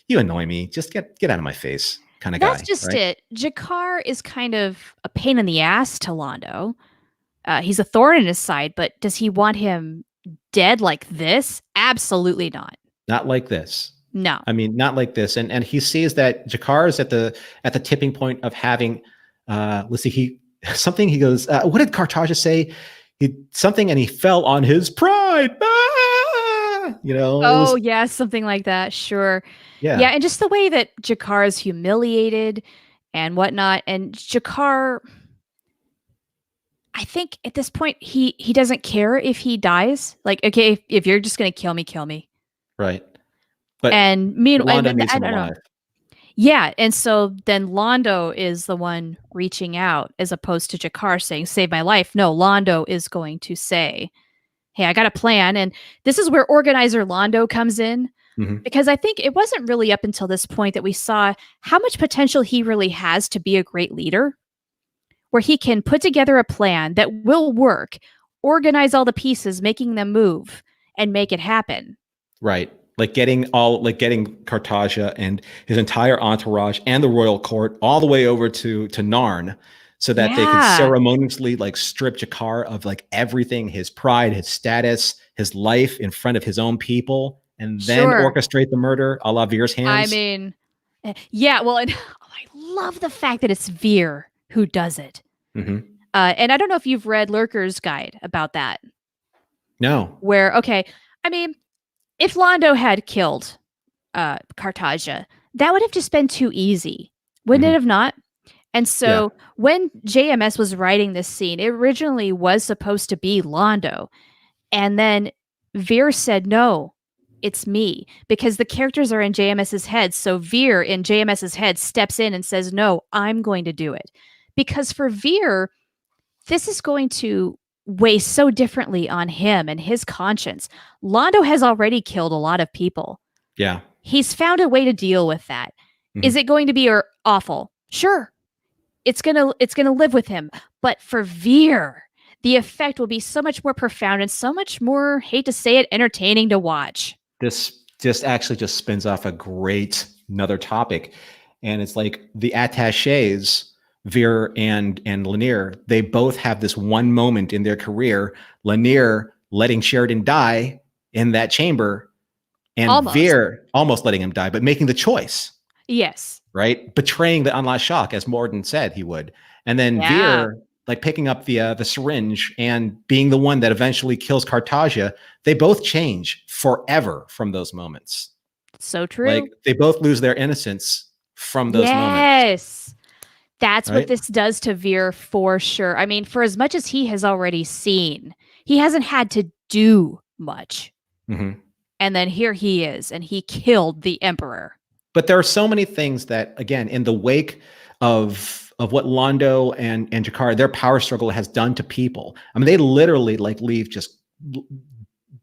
Speaker 1: you annoy me. Just get out of my face kind of guy.
Speaker 2: That's just it. G'kar is kind of a pain in the ass to Londo. He's a thorn in his side, but does he want him dead like this? Absolutely not.
Speaker 1: Not like this.
Speaker 2: No.
Speaker 1: I mean, not like this. And he sees that G'kar is at the tipping point of having, let's see, he goes, what did Cartagia say? And he fell on his pride. You know, it
Speaker 2: Oh,
Speaker 1: was
Speaker 2: yeah, something like that. Sure. Yeah,
Speaker 1: yeah,
Speaker 2: and just the way that G'Kar is humiliated and whatnot. And G'Kar, I think at this point he doesn't care if he dies. Like, okay, if you're just gonna kill me.
Speaker 1: right. But
Speaker 2: And mean, and
Speaker 1: Londo
Speaker 2: then
Speaker 1: needs
Speaker 2: I
Speaker 1: him
Speaker 2: don't know.
Speaker 1: alive.
Speaker 2: Yeah, and so then Londo is the one reaching out as opposed to G'Kar saying, "Save my life." No, Londo is going to say, "Hey, I got a plan," and this is where organizer Londo comes in.
Speaker 1: Mhm.
Speaker 2: Because I think it wasn't really up until this point that we saw how much potential he really has to be a great leader, where he can put together a plan that will work, organize all the pieces, making them move, and make it happen.
Speaker 1: Right. Like getting Cartagia and his entire entourage and the royal court all the way over to Narn so that they could
Speaker 2: Yeah,
Speaker 1: ceremoniously like strip G'Kar of like everything, his pride, his status, his life in front of his own people, and then
Speaker 2: sure.
Speaker 1: orchestrate the murder a la Veer's
Speaker 2: I
Speaker 1: hands.
Speaker 2: mean, yeah, well, and I love the fact that it's Veer who does it.
Speaker 1: Hmm.
Speaker 2: And I don't know if you've read Lurker's guide about that,
Speaker 1: No.
Speaker 2: where, okay, I mean, if Londo had killed Cartagia, that would have just been too easy, wouldn't it
Speaker 1: Hmm.
Speaker 2: have not? And
Speaker 1: Yeah.
Speaker 2: so when JMS was writing this scene, it originally was supposed to be Londo. And then Veer said, no, it's me, because the characters are in JMS's head. So Veer in JMS's head steps in and says, no, I'm going to do it. Because for Veer, this is going to weigh so differently on him and his conscience. Londo has already killed a lot of people.
Speaker 1: Yeah.
Speaker 2: He's found a way to deal with that. Is
Speaker 1: Hmm.
Speaker 2: it going to be awful? Sure. It's gonna live with him. But for Veer, the effect will be so much more profound and so much more, hate to say it, entertaining to watch.
Speaker 1: This just actually just spins off a great another topic, and it's like the attaches Veer and Lanier, they both have this one moment in their career. Lanier letting Sheridan die in that chamber, and
Speaker 2: Almost.
Speaker 1: Veer almost letting him die, but making the choice,
Speaker 2: Yes.
Speaker 1: right? Betraying the unlast shock, as Morden said he would. And then
Speaker 2: Yeah.
Speaker 1: Veer, like picking up the syringe and being the one that eventually kills Cartagia. They both change forever from those moments.
Speaker 2: So
Speaker 1: Like
Speaker 2: true.
Speaker 1: they both lose their innocence from those moments,
Speaker 2: Yes. That's what
Speaker 1: right?
Speaker 2: this does to Veer for sure. I mean, for as much as he has already seen, he hasn't had to do much.
Speaker 1: Hmm.
Speaker 2: And then here he is, and he killed the Emperor.
Speaker 1: But there are so many things that, again, in the wake of what Londo and G'Kar, their power struggle has done to people. I mean, they literally like leave just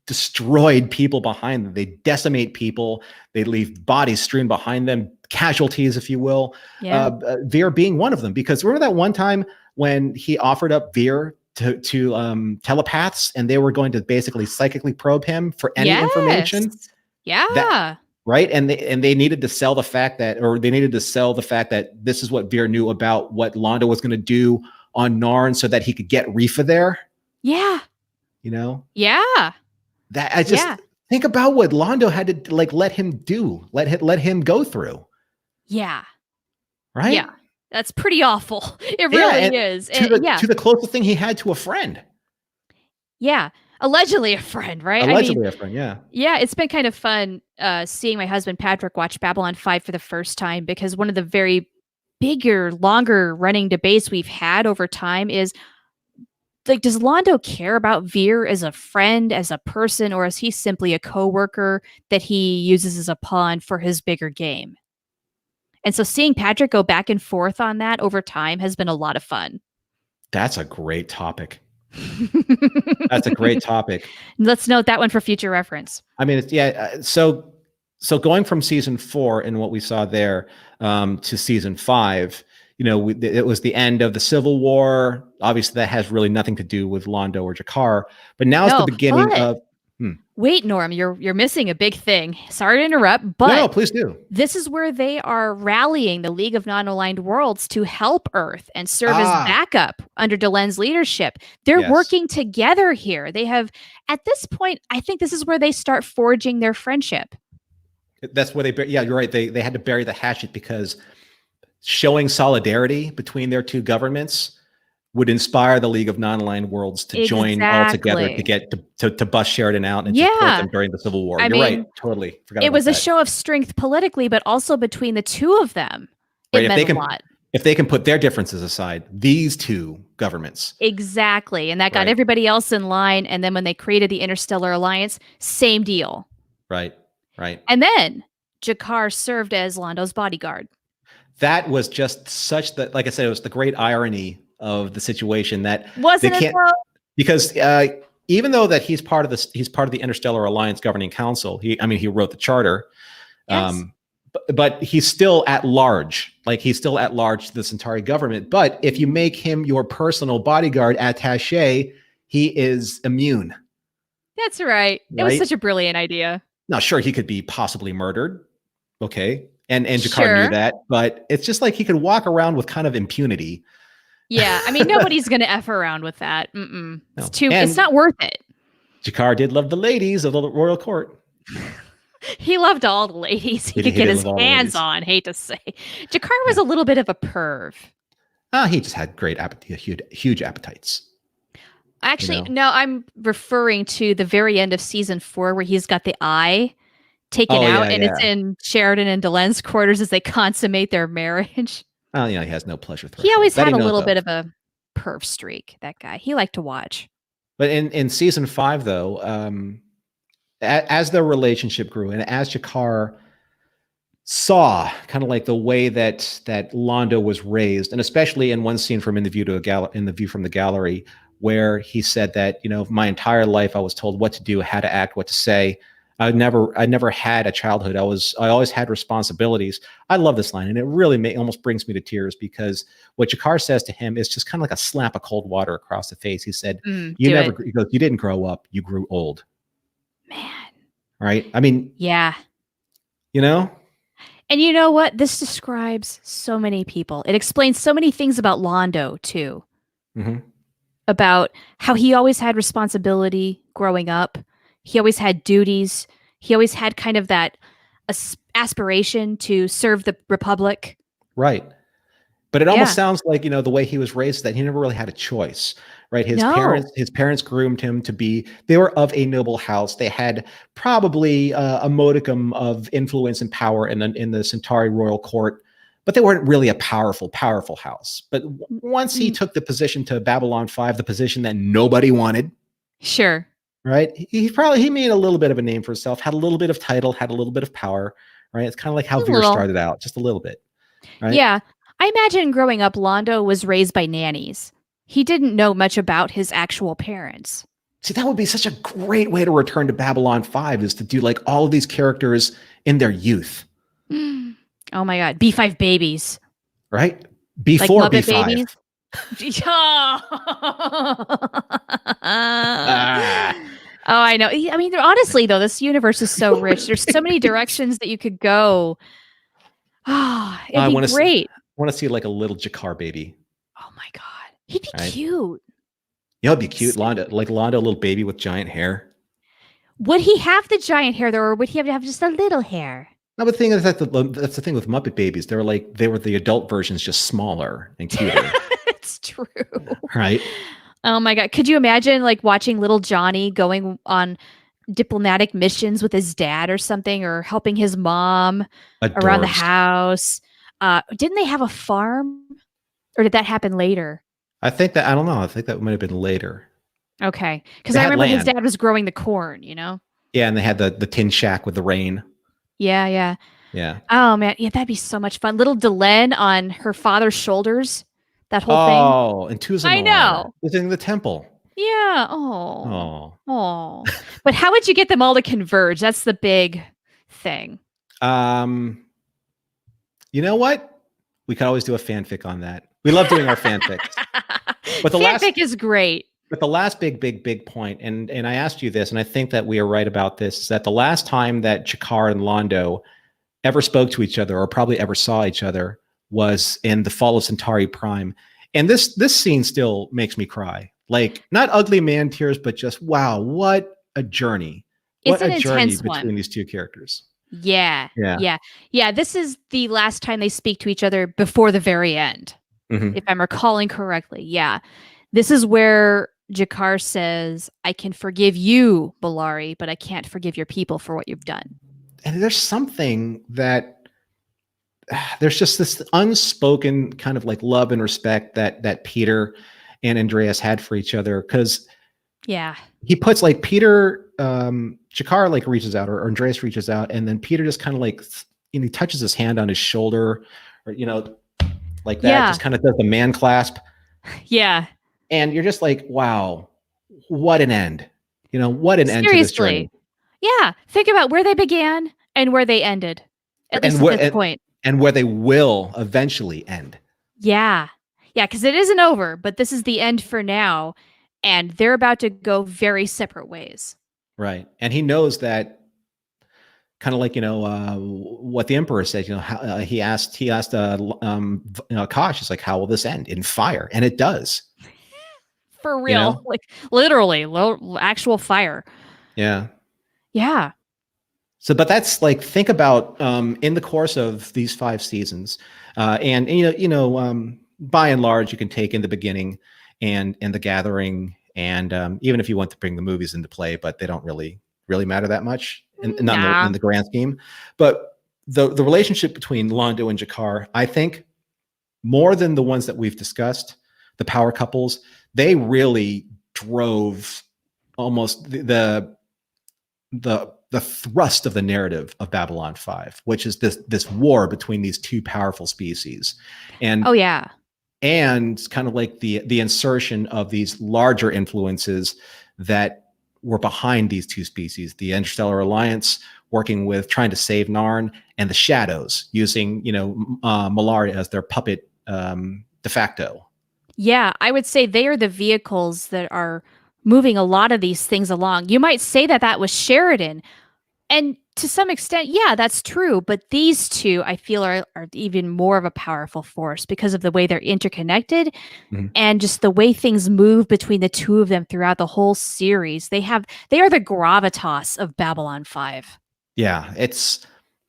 Speaker 1: destroyed people behind them. They decimate people. They leave bodies strewn behind them, casualties, if you will.
Speaker 2: Yeah.
Speaker 1: Veer being one of them, because remember that one time when he offered up Veer to telepaths, and they were going to basically psychically probe him for any
Speaker 2: Yes.
Speaker 1: information that
Speaker 2: Yeah.
Speaker 1: right, and they needed to sell the fact that, or they needed to sell the fact that this is what Veer knew about what Londo was going to do on Narn, so that he could get Rifa there.
Speaker 2: Yeah.
Speaker 1: You know,
Speaker 2: Yeah.
Speaker 1: that I just
Speaker 2: Yeah.
Speaker 1: think about what Londo had to like let him do, let him go through,
Speaker 2: Yeah.
Speaker 1: right?
Speaker 2: Yeah. That's pretty awful. It
Speaker 1: Yeah,
Speaker 2: really
Speaker 1: and
Speaker 2: is.
Speaker 1: to the
Speaker 2: Yeah.
Speaker 1: to the closest thing he had to a friend,
Speaker 2: Yeah. Allegedly a friend, right? I mean,
Speaker 1: allegedly a friend. Yeah,
Speaker 2: yeah, it's been kind of fun seeing my husband Patrick watch Babylon 5 for the first time, because one of the very bigger, longer running debates we've had over time is like, does Londo care about Veer as a friend, as a person, or is he simply a coworker that he uses as a pawn for his bigger game? And so seeing Patrick go back and forth on that over time has been a lot of fun.
Speaker 1: that's a great topic. That's a great topic.
Speaker 2: Let's note that one for future reference.
Speaker 1: I mean, it's yeah. So going from season 4 and what we saw there to season 5, you know, it was the end of the Civil War. Obviously, that has really nothing to do with Londo or G'Kar. But now it's the
Speaker 2: No,
Speaker 1: beginning
Speaker 2: but
Speaker 1: of.
Speaker 2: wait, Norm, you're missing a big thing. Sorry to interrupt,
Speaker 1: No, no,
Speaker 2: but
Speaker 1: please do.
Speaker 2: this is where they are rallying the League of Non-Aligned Worlds to help Earth and serve as
Speaker 1: Ah,
Speaker 2: backup under Delenn's leadership. They're
Speaker 1: yes,
Speaker 2: working together here. They have, at this point, I think this is where they start forging their friendship.
Speaker 1: that's where they. Yeah, you're right. They had to bury the hatchet because showing solidarity between their two governments would inspire the League of Non-Aligned Worlds to join all together to get to bust Sheridan out and support them during the Civil War. You're right. Totally. Forgot
Speaker 2: it was
Speaker 1: about
Speaker 2: a show of strength politically, but also between the two of them. It meant a lot.
Speaker 1: If they can put their differences aside, these two governments.
Speaker 2: Exactly. And that got everybody else in line. And then when they created the Interstellar Alliance, same deal.
Speaker 1: Right.
Speaker 2: And then G'Kar served as Londo's bodyguard.
Speaker 1: That was just such that, like I said, it was the great irony of the situation that
Speaker 2: wasn't it though?
Speaker 1: Because even though that he's part of the Interstellar Alliance Governing Council. He wrote the charter.
Speaker 2: Yes.
Speaker 1: But he's still at large. Like he's still at large to the Centauri government. But if you make him your personal bodyguard attaché, he is immune.
Speaker 2: That's right. It was such a brilliant idea.
Speaker 1: Now, sure, he could be possibly murdered. Okay. And G'Kar knew that, but it's just like he could walk around with kind of impunity.
Speaker 2: Yeah. I mean, nobody's going to F around with that. Mm-mm. No. It's not worth it.
Speaker 1: G'Kar did love the ladies of the royal court.
Speaker 2: He loved all the ladies he could get his hands on. Hate to say, G'Kar was a little bit of a perv.
Speaker 1: He just had great huge appetites.
Speaker 2: Actually, no, I'm referring to the very end of season 4 where he's got the eye taken out and it's in Sheridan and Delenn's quarters as they consummate their marriage.
Speaker 1: Oh, yeah, he has no pleasure.
Speaker 2: He always had a little bit of a perv streak, that guy. He liked to watch.
Speaker 1: But in season 5, though, as their relationship grew and as G'Kar saw kind of like the way that Londo was raised, and especially in one scene from In the View from the Gallery, where he said that, my entire life I was told what to do, how to act, what to say. I never had a childhood. I always had responsibilities. I love this line, and it really almost brings me to tears because what G'Kar says to him is just kind of like a slap of cold water across the face. He said, he goes, you didn't grow up, you grew old.
Speaker 2: Man.
Speaker 1: Right? I mean,
Speaker 2: yeah. And you know what? This describes so many people. It explains so many things about Londo, too.
Speaker 1: Mm-hmm.
Speaker 2: About how he always had responsibility growing up. He always had duties. He always had kind of that aspiration to serve the Republic.
Speaker 1: Right. But it almost sounds like, the way he was raised, that he never really had a choice. Right. His parents groomed him to be, they were of a noble house. They had probably a modicum of influence and power in the Centauri royal court, but they weren't really a powerful house. But once he took the position to Babylon 5, the position that nobody wanted.
Speaker 2: Sure.
Speaker 1: Right. He made a little bit of a name for himself, had a little bit of title, had a little bit of power. Right. It's kind of like how Veer started out, just a little bit. Right?
Speaker 2: Yeah. I imagine growing up, Londo was raised by nannies. He didn't know much about his actual parents.
Speaker 1: See, that would be such a great way to return to Babylon 5, is to do like all of these characters in their youth.
Speaker 2: Oh my God. B5 babies.
Speaker 1: Right? Before
Speaker 2: like
Speaker 1: B5.
Speaker 2: Babies? Oh, I know. I mean, honestly, though, this universe is so rich. There's so many directions that you could go. Oh, it'd be great.
Speaker 1: I want to see like a little G'Kar baby.
Speaker 2: Oh my God. He'd be cute.
Speaker 1: It'd be cute. Londo, a little baby with giant hair.
Speaker 2: Would he have the giant hair, though, or would he have just a little hair?
Speaker 1: No, but the thing is that's the thing with Muppet babies. They were the adult versions, just smaller and cuter.
Speaker 2: It's true.
Speaker 1: Right?
Speaker 2: Oh my God. Could you imagine like watching little Johnny going on diplomatic missions with his dad or something, or helping his mom around the house? Didn't they have a farm, or did that happen later?
Speaker 1: I don't know. I think that might have been later.
Speaker 2: Okay. Because I remember his dad was growing the corn,
Speaker 1: Yeah, and they had the tin shack with the rain.
Speaker 2: Yeah. Oh man, yeah, that'd be so much fun. Little Delenn on her father's shoulders. That whole thing.
Speaker 1: Oh, and Tuzanor.
Speaker 2: I know.
Speaker 1: Within the temple.
Speaker 2: Yeah. Oh. But how would you get them all to converge? That's the big thing.
Speaker 1: You know what? We could always do a fanfic on that. We love doing our fanfics. But
Speaker 2: fanfic is great.
Speaker 1: But the last big point, and I asked you this, and I think that we are right about this, is that the last time that G'Kar and Londo ever spoke to each other, or probably ever saw each other, was in the Fall of Centauri Prime. And this scene still makes me cry. Like, not ugly man tears, but just, wow, what a journey.
Speaker 2: It's
Speaker 1: what
Speaker 2: an
Speaker 1: a journey
Speaker 2: intense
Speaker 1: between
Speaker 2: one.
Speaker 1: these two characters.
Speaker 2: Yeah. This is the last time they speak to each other before the very end.
Speaker 1: Mhm.
Speaker 2: if I'm recalling correctly. Yeah. This is where G'Kar says, I can forgive you, Mollari, but I can't forgive your people for what you've done.
Speaker 1: And there's something that there's just this unspoken kind of like love and respect that Peter and Andreas had for each other, because
Speaker 2: Yeah.
Speaker 1: he puts like Peter, G'Kar like reaches out, or Andreas reaches out, and then Peter just kind of like, he touches his hand on his shoulder, or like that,
Speaker 2: Yeah.
Speaker 1: just kind of does the man clasp,
Speaker 2: Yeah.
Speaker 1: and you're just like, wow, what an end, what an end to this journey.
Speaker 2: Seriously. Yeah. Think about where they began and where they ended, at least
Speaker 1: and
Speaker 2: at
Speaker 1: where
Speaker 2: this point.
Speaker 1: and where they will eventually end.
Speaker 2: Yeah. Yeah. Because it isn't over, but this is the end for now. And they're about to go very separate ways.
Speaker 1: Right. And he knows that, kind of like, what the emperor said, how, he asked Kosh, he's like, how will this end? In fire. And it does.
Speaker 2: For
Speaker 1: you
Speaker 2: real.
Speaker 1: know
Speaker 2: Like literally, actual fire.
Speaker 1: yeah.
Speaker 2: Yeah.
Speaker 1: So, but that's like, think about, in the course of these 5 seasons, and by and large, you can take in the beginning and the gathering, and even if you want to bring the movies into play, but they don't really matter that much, and not
Speaker 2: Nah.
Speaker 1: in the grand scheme. But the relationship between Londo and G'Kar, I think, more than the ones that we've discussed, the power couples, they really drove almost the thrust of the narrative of Babylon 5, which is this war between these two powerful species, and
Speaker 2: Oh, yeah.
Speaker 1: and kind of like the insertion of these larger influences that were behind these two species: the Interstellar Alliance working with trying to save Narn, and the Shadows using Mollari as their puppet, de facto.
Speaker 2: Yeah, I would say they are the vehicles that are moving a lot of these things along. You might say that that was Sheridan. And to some extent, yeah, that's true. But these two, I feel, are even more of a powerful force because of the way they're interconnected
Speaker 1: Mhm.
Speaker 2: and just the way things move between the two of them throughout the whole series. They are the gravitas of Babylon 5.
Speaker 1: Yeah,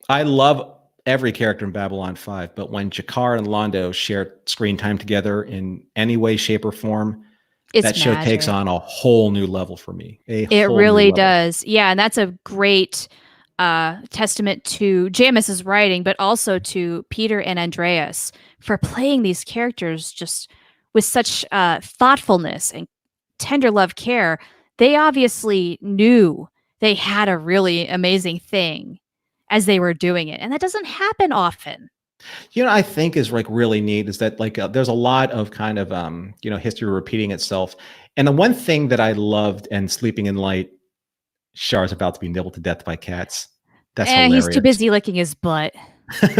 Speaker 1: I love every character in Babylon 5, but when G'Kar and Londo share screen time together in any way, shape, or form,
Speaker 2: It's
Speaker 1: that show takes
Speaker 2: magic.
Speaker 1: on a whole new level for me. A
Speaker 2: It
Speaker 1: whole new
Speaker 2: really
Speaker 1: level.
Speaker 2: does. Yeah, and that's a great testament to Jameis's writing, but also to Peter and Andreas for playing these characters just with such thoughtfulness and tender love care. They obviously knew they had a really amazing thing as they were doing it, and that doesn't happen often.
Speaker 1: I think is like really neat is that like there's a lot of kind of history repeating itself. And the one thing that I loved in Sleeping in Light, Char's about to be nibbled to death by cats. That's
Speaker 2: He's too
Speaker 1: hilarious.
Speaker 2: busy licking his butt.
Speaker 1: At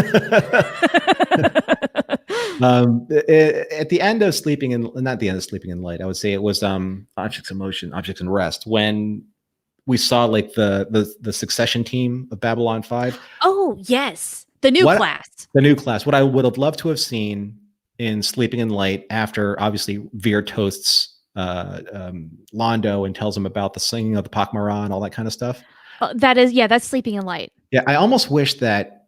Speaker 1: the end of Sleeping in, not the end of Sleeping in Light, I would say it was Objects in Motion, Objects in Rest, when we saw like the succession team of Babylon 5.
Speaker 2: Oh, yes. The new class.
Speaker 1: The new class. What I would have loved to have seen in Sleeping in Light, after obviously Veer toasts Londo and tells him about the singing of the Pakmara and all that kind of stuff.
Speaker 2: That's Sleeping in Light.
Speaker 1: Yeah, I almost wish that,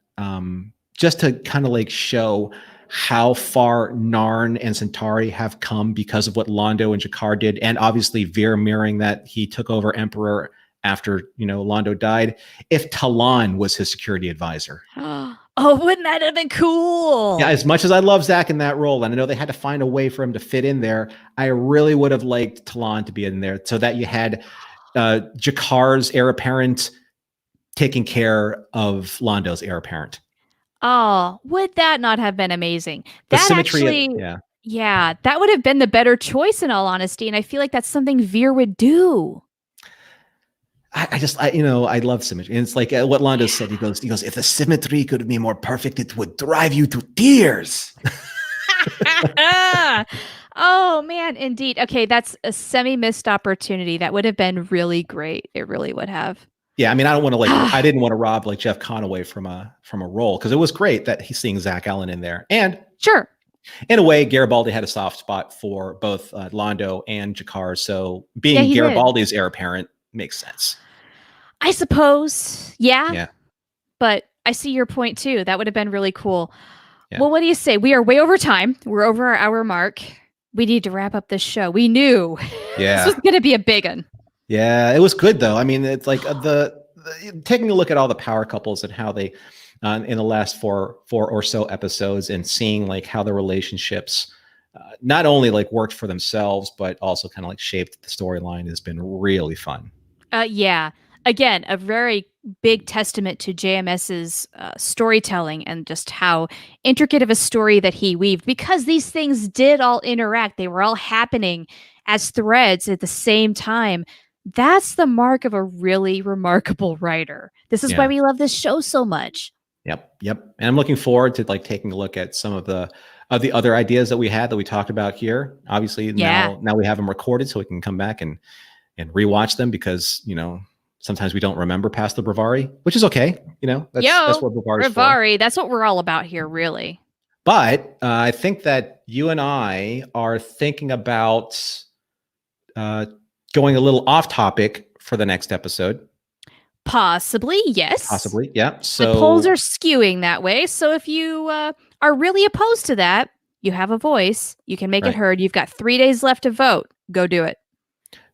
Speaker 1: just to kind of like show how far Narn and Centauri have come because of what Londo and G'Kar did, and obviously Veer mirroring that he took over Emperor after Londo died. If Talon was his security advisor.
Speaker 2: Oh, wouldn't that have been cool?
Speaker 1: Yeah, as much as I love Zach in that role, and I know they had to find a way for him to fit in there, I really would have liked Talon to be in there, so that you had G'Kar's heir apparent taking care of Londo's heir apparent.
Speaker 2: Oh, would that not have been amazing?
Speaker 1: The
Speaker 2: That
Speaker 1: symmetry
Speaker 2: actually,
Speaker 1: yeah.
Speaker 2: yeah, that would have been the better choice in all honesty. And I feel like that's something Veer would do.
Speaker 1: I love symmetry. And it's like what Londo said. He goes, if the symmetry could be more perfect, it would drive you to tears.
Speaker 2: Oh, man, indeed. Okay, that's a semi-missed opportunity. That would have been really great. It really would have.
Speaker 1: Yeah, I mean, I didn't want to rob like Jeff Conaway from a role, because it was great that he's seeing Zach Allen in there. And
Speaker 2: sure,
Speaker 1: in a way, Garibaldi had a soft spot for both Londo and G'Kar, so being Garibaldi's heir apparent makes sense.
Speaker 2: I suppose, yeah.
Speaker 1: Yeah.
Speaker 2: But I see your point too. That would have been really cool.
Speaker 1: Yeah.
Speaker 2: Well, what do you say? We are way over time. We're over our hour mark. We need to wrap up this show. We knew this was going to be a big one.
Speaker 1: Yeah, it was good though. I mean, it's like the taking a look at all the power couples and how they, in the last four or so episodes, and seeing like how the relationships not only like worked for themselves, but also kind of like shaped the storyline has been really fun.
Speaker 2: Yeah. Again, a very big testament to JMS's storytelling and just how intricate of a story that he weaved, because these things did all interact. They were all happening as threads at the same time. That's the mark of a really remarkable writer. This is why we love this show so much.
Speaker 1: Yep. And I'm looking forward to like taking a look at some of the other ideas that we had that we talked about here. Obviously, now we have them recorded, so we can come back and rewatch them, because sometimes we don't remember past the Bravari, which is okay. That's what Bravari's for.
Speaker 2: That's what we're all about here, really.
Speaker 1: But I think that you and I are thinking about going a little off topic for the next episode.
Speaker 2: Possibly, yes.
Speaker 1: Possibly, yeah. So
Speaker 2: the polls are skewing that way. So if you are really opposed to that, you have a voice. You can make it heard. You've got 3 days left to vote. Go do it.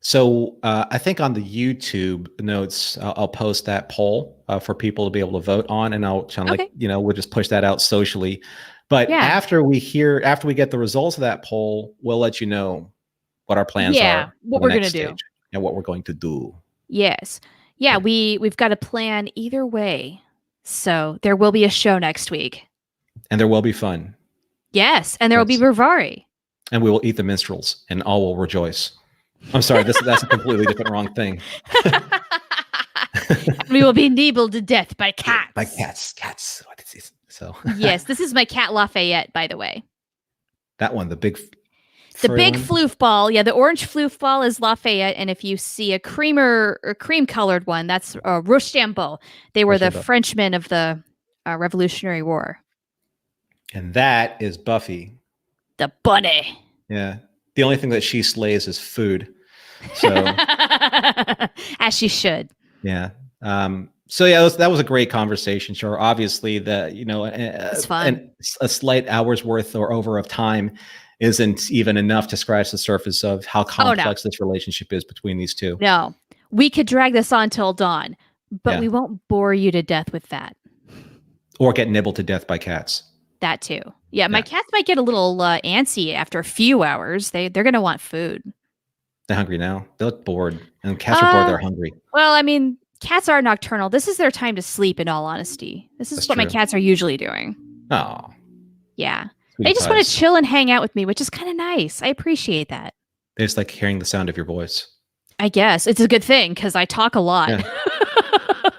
Speaker 1: So I think on the YouTube notes, I'll post that poll for people to be able to vote on, and I'll kind of we'll just push that out socially. But after we get the results of that poll, we'll let you know what our plans are.
Speaker 2: What we're going to do.
Speaker 1: And what we're going to do.
Speaker 2: Yes. Yeah, we've got a plan either way. So there will be a show next week.
Speaker 1: And there will be fun.
Speaker 2: Yes, and there will be Bravari.
Speaker 1: And we will eat the minstrels, and all will rejoice. I'm sorry, that's a completely different wrong thing.
Speaker 2: We will be nibbled to death by cats.
Speaker 1: By cats. What is this? So
Speaker 2: yes, this is my cat Lafayette, by the way.
Speaker 1: That one, the big
Speaker 2: floof ball. Yeah, the orange floof ball is Lafayette, and if you see a cream colored one, that's Rochambeau. They were the Frenchmen of the Revolutionary War.
Speaker 1: And that is Buffy.
Speaker 2: The bunny.
Speaker 1: Yeah. The only thing that she slays is food. So
Speaker 2: as she should.
Speaker 1: Yeah. So yeah, that was a great conversation. Sure. Obviously
Speaker 2: it's fun.
Speaker 1: A slight hour's worth or over of time isn't even enough to scratch the surface of how complex this relationship is between these two.
Speaker 2: No, we could drag this on till dawn, but we won't bore you to death with that.
Speaker 1: Or get nibbled to death by cats.
Speaker 2: That too. Yeah, my cats might get a little antsy after a few hours. They're going to want food.
Speaker 1: They're hungry now. They look bored. And cats are bored. They're hungry.
Speaker 2: Well, I mean, cats are nocturnal. This is their time to sleep, in all honesty. This is what my cats are usually doing.
Speaker 1: Oh.
Speaker 2: Yeah. They just want to chill and hang out with me, which is kind of nice. I appreciate that.
Speaker 1: They just like hearing the sound of your voice.
Speaker 2: I guess. It's a good thing, because I talk a lot. Yeah.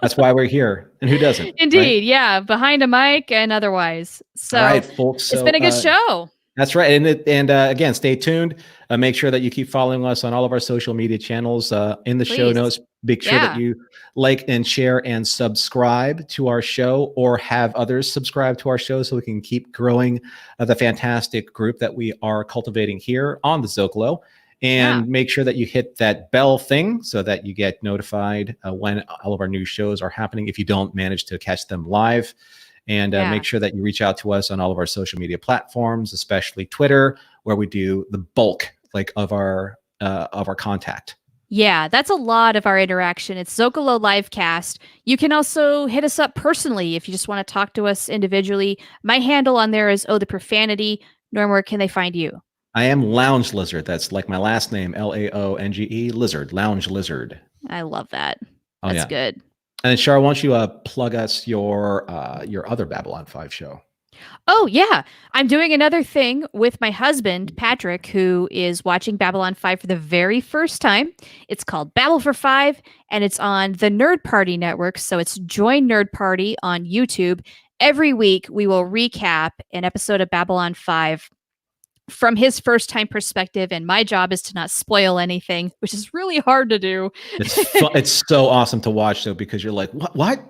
Speaker 1: That's why we're here. And who doesn't?
Speaker 2: Indeed.
Speaker 1: Right?
Speaker 2: Yeah. Behind a mic and otherwise. So
Speaker 1: all right, folks.
Speaker 2: It's been a good show.
Speaker 1: That's right. And again, stay tuned. Make sure that you keep following us on all of our social media channels. In the show notes, make sure that you like and share and subscribe to our show, or have others subscribe to our show, so we can keep growing the fantastic group that we are cultivating here on the Zócalo. And make sure that you hit that bell thing so that you get notified when all of our new shows are happening, if you don't manage to catch them live. And make sure that you reach out to us on all of our social media platforms, especially Twitter, where we do the bulk of our contact.
Speaker 2: Yeah, that's a lot of our interaction. It's Zócalo Livecast. You can also hit us up personally if you just want to talk to us individually. My handle on there is the Profanity. Norm, where can they find you?
Speaker 1: I am Lounge Lizard. That's like my last name, Laonge, Lizard, Lounge Lizard.
Speaker 2: I love that. That's good.
Speaker 1: And then, Char, why don't you plug us your other Babylon 5 show?
Speaker 2: Oh, yeah. I'm doing another thing with my husband, Patrick, who is watching Babylon 5 for the very first time. It's called Babel for 5, and it's on the Nerd Party Network. So it's Join Nerd Party on YouTube. Every week, we will recap an episode of Babylon 5 from his first time perspective, and my job is to not spoil anything, which is really hard to do.
Speaker 1: It's so awesome to watch, though, because you're like, what?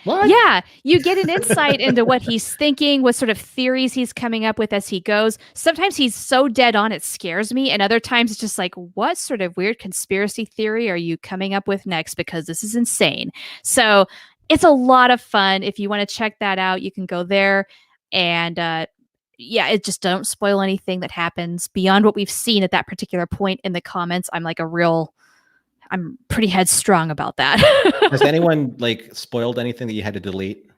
Speaker 2: Yeah, you get an insight into what he's thinking, what sort of theories he's coming up with as he goes. Sometimes he's so dead on, it scares me, and other times it's just like, what sort of weird conspiracy theory are you coming up with next? Because this is insane. So it's a lot of fun. If you want to check that out, you can go there. And yeah, it just don't spoil anything that happens beyond what we've seen at that particular point in the comments. I'm pretty headstrong about that.
Speaker 1: Has anyone like spoiled anything that you had to delete?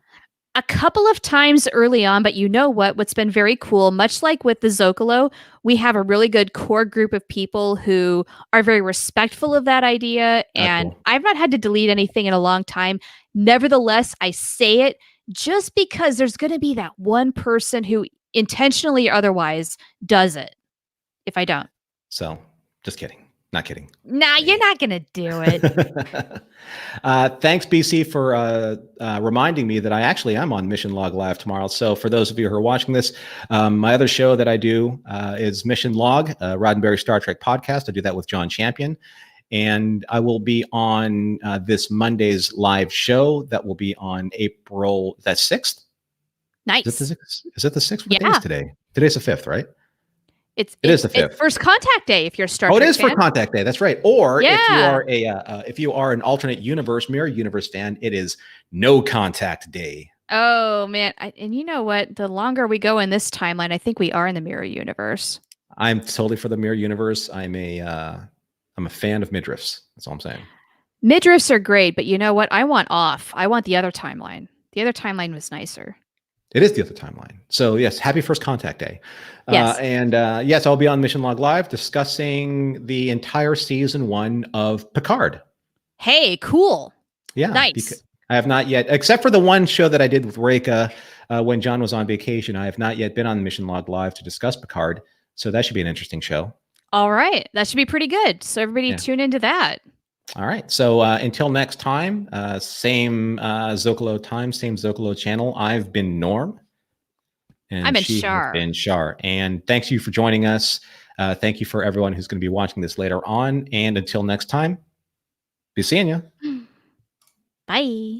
Speaker 2: A couple of times early on, but you know what? What's been very cool, much like with the Zócalo, we have a really good core group of people who are very respectful of that idea. And
Speaker 1: Cool.
Speaker 2: I've not had to delete anything in a long time. Nevertheless, I say it just because there's going to be that one person who intentionally or otherwise does it if I don't.
Speaker 1: So just kidding. Not kidding.
Speaker 2: Nah, you're not going to do it.
Speaker 1: Thanks, BC, for reminding me that I actually am on Mission Log Live tomorrow. So for those of you who are watching this, my other show that I do is Mission Log, Roddenberry Star Trek podcast. I do that with John Champion. And I will be on this Monday's live show that will be on April 6th.
Speaker 2: Nice.
Speaker 1: Is it the 6th? What
Speaker 2: Yeah.
Speaker 1: day is today? Today's the 5th, right?
Speaker 2: It
Speaker 1: is the 5th.
Speaker 2: It's First Contact Day if you're a Star Trek
Speaker 1: it is
Speaker 2: fan.
Speaker 1: for Contact Day. That's right. Or
Speaker 2: Yeah.
Speaker 1: if you are an alternate universe, mirror universe fan, it is No Contact Day.
Speaker 2: Oh man, and you know what? The longer we go in this timeline, I think we are in the mirror universe.
Speaker 1: I'm totally for the mirror universe. I'm a fan of midriffs. That's all I'm saying.
Speaker 2: Midriffs are great, but you know what? I want off. I want the other timeline. The other timeline was nicer.
Speaker 1: It is the other timeline. So yes, happy First Contact Day.
Speaker 2: Yes.
Speaker 1: Yes, I'll be on Mission Log Live discussing the entire season 1 of Picard.
Speaker 2: Hey, cool.
Speaker 1: Yeah.
Speaker 2: Nice.
Speaker 1: I have not yet, except for the one show that I did with Reka when John was on vacation, I have not yet been on Mission Log Live to discuss Picard. So that should be an interesting show.
Speaker 2: All right. That should be pretty good. So everybody tune into that.
Speaker 1: All right. So until next time, same Zócalo time, same Zócalo channel. I've been Norm. And
Speaker 2: I've been
Speaker 1: she
Speaker 2: Char.
Speaker 1: has been Char. And thanks you for joining us. Thank you for everyone who's going to be watching this later on. And until next time, be seeing you.
Speaker 2: Bye.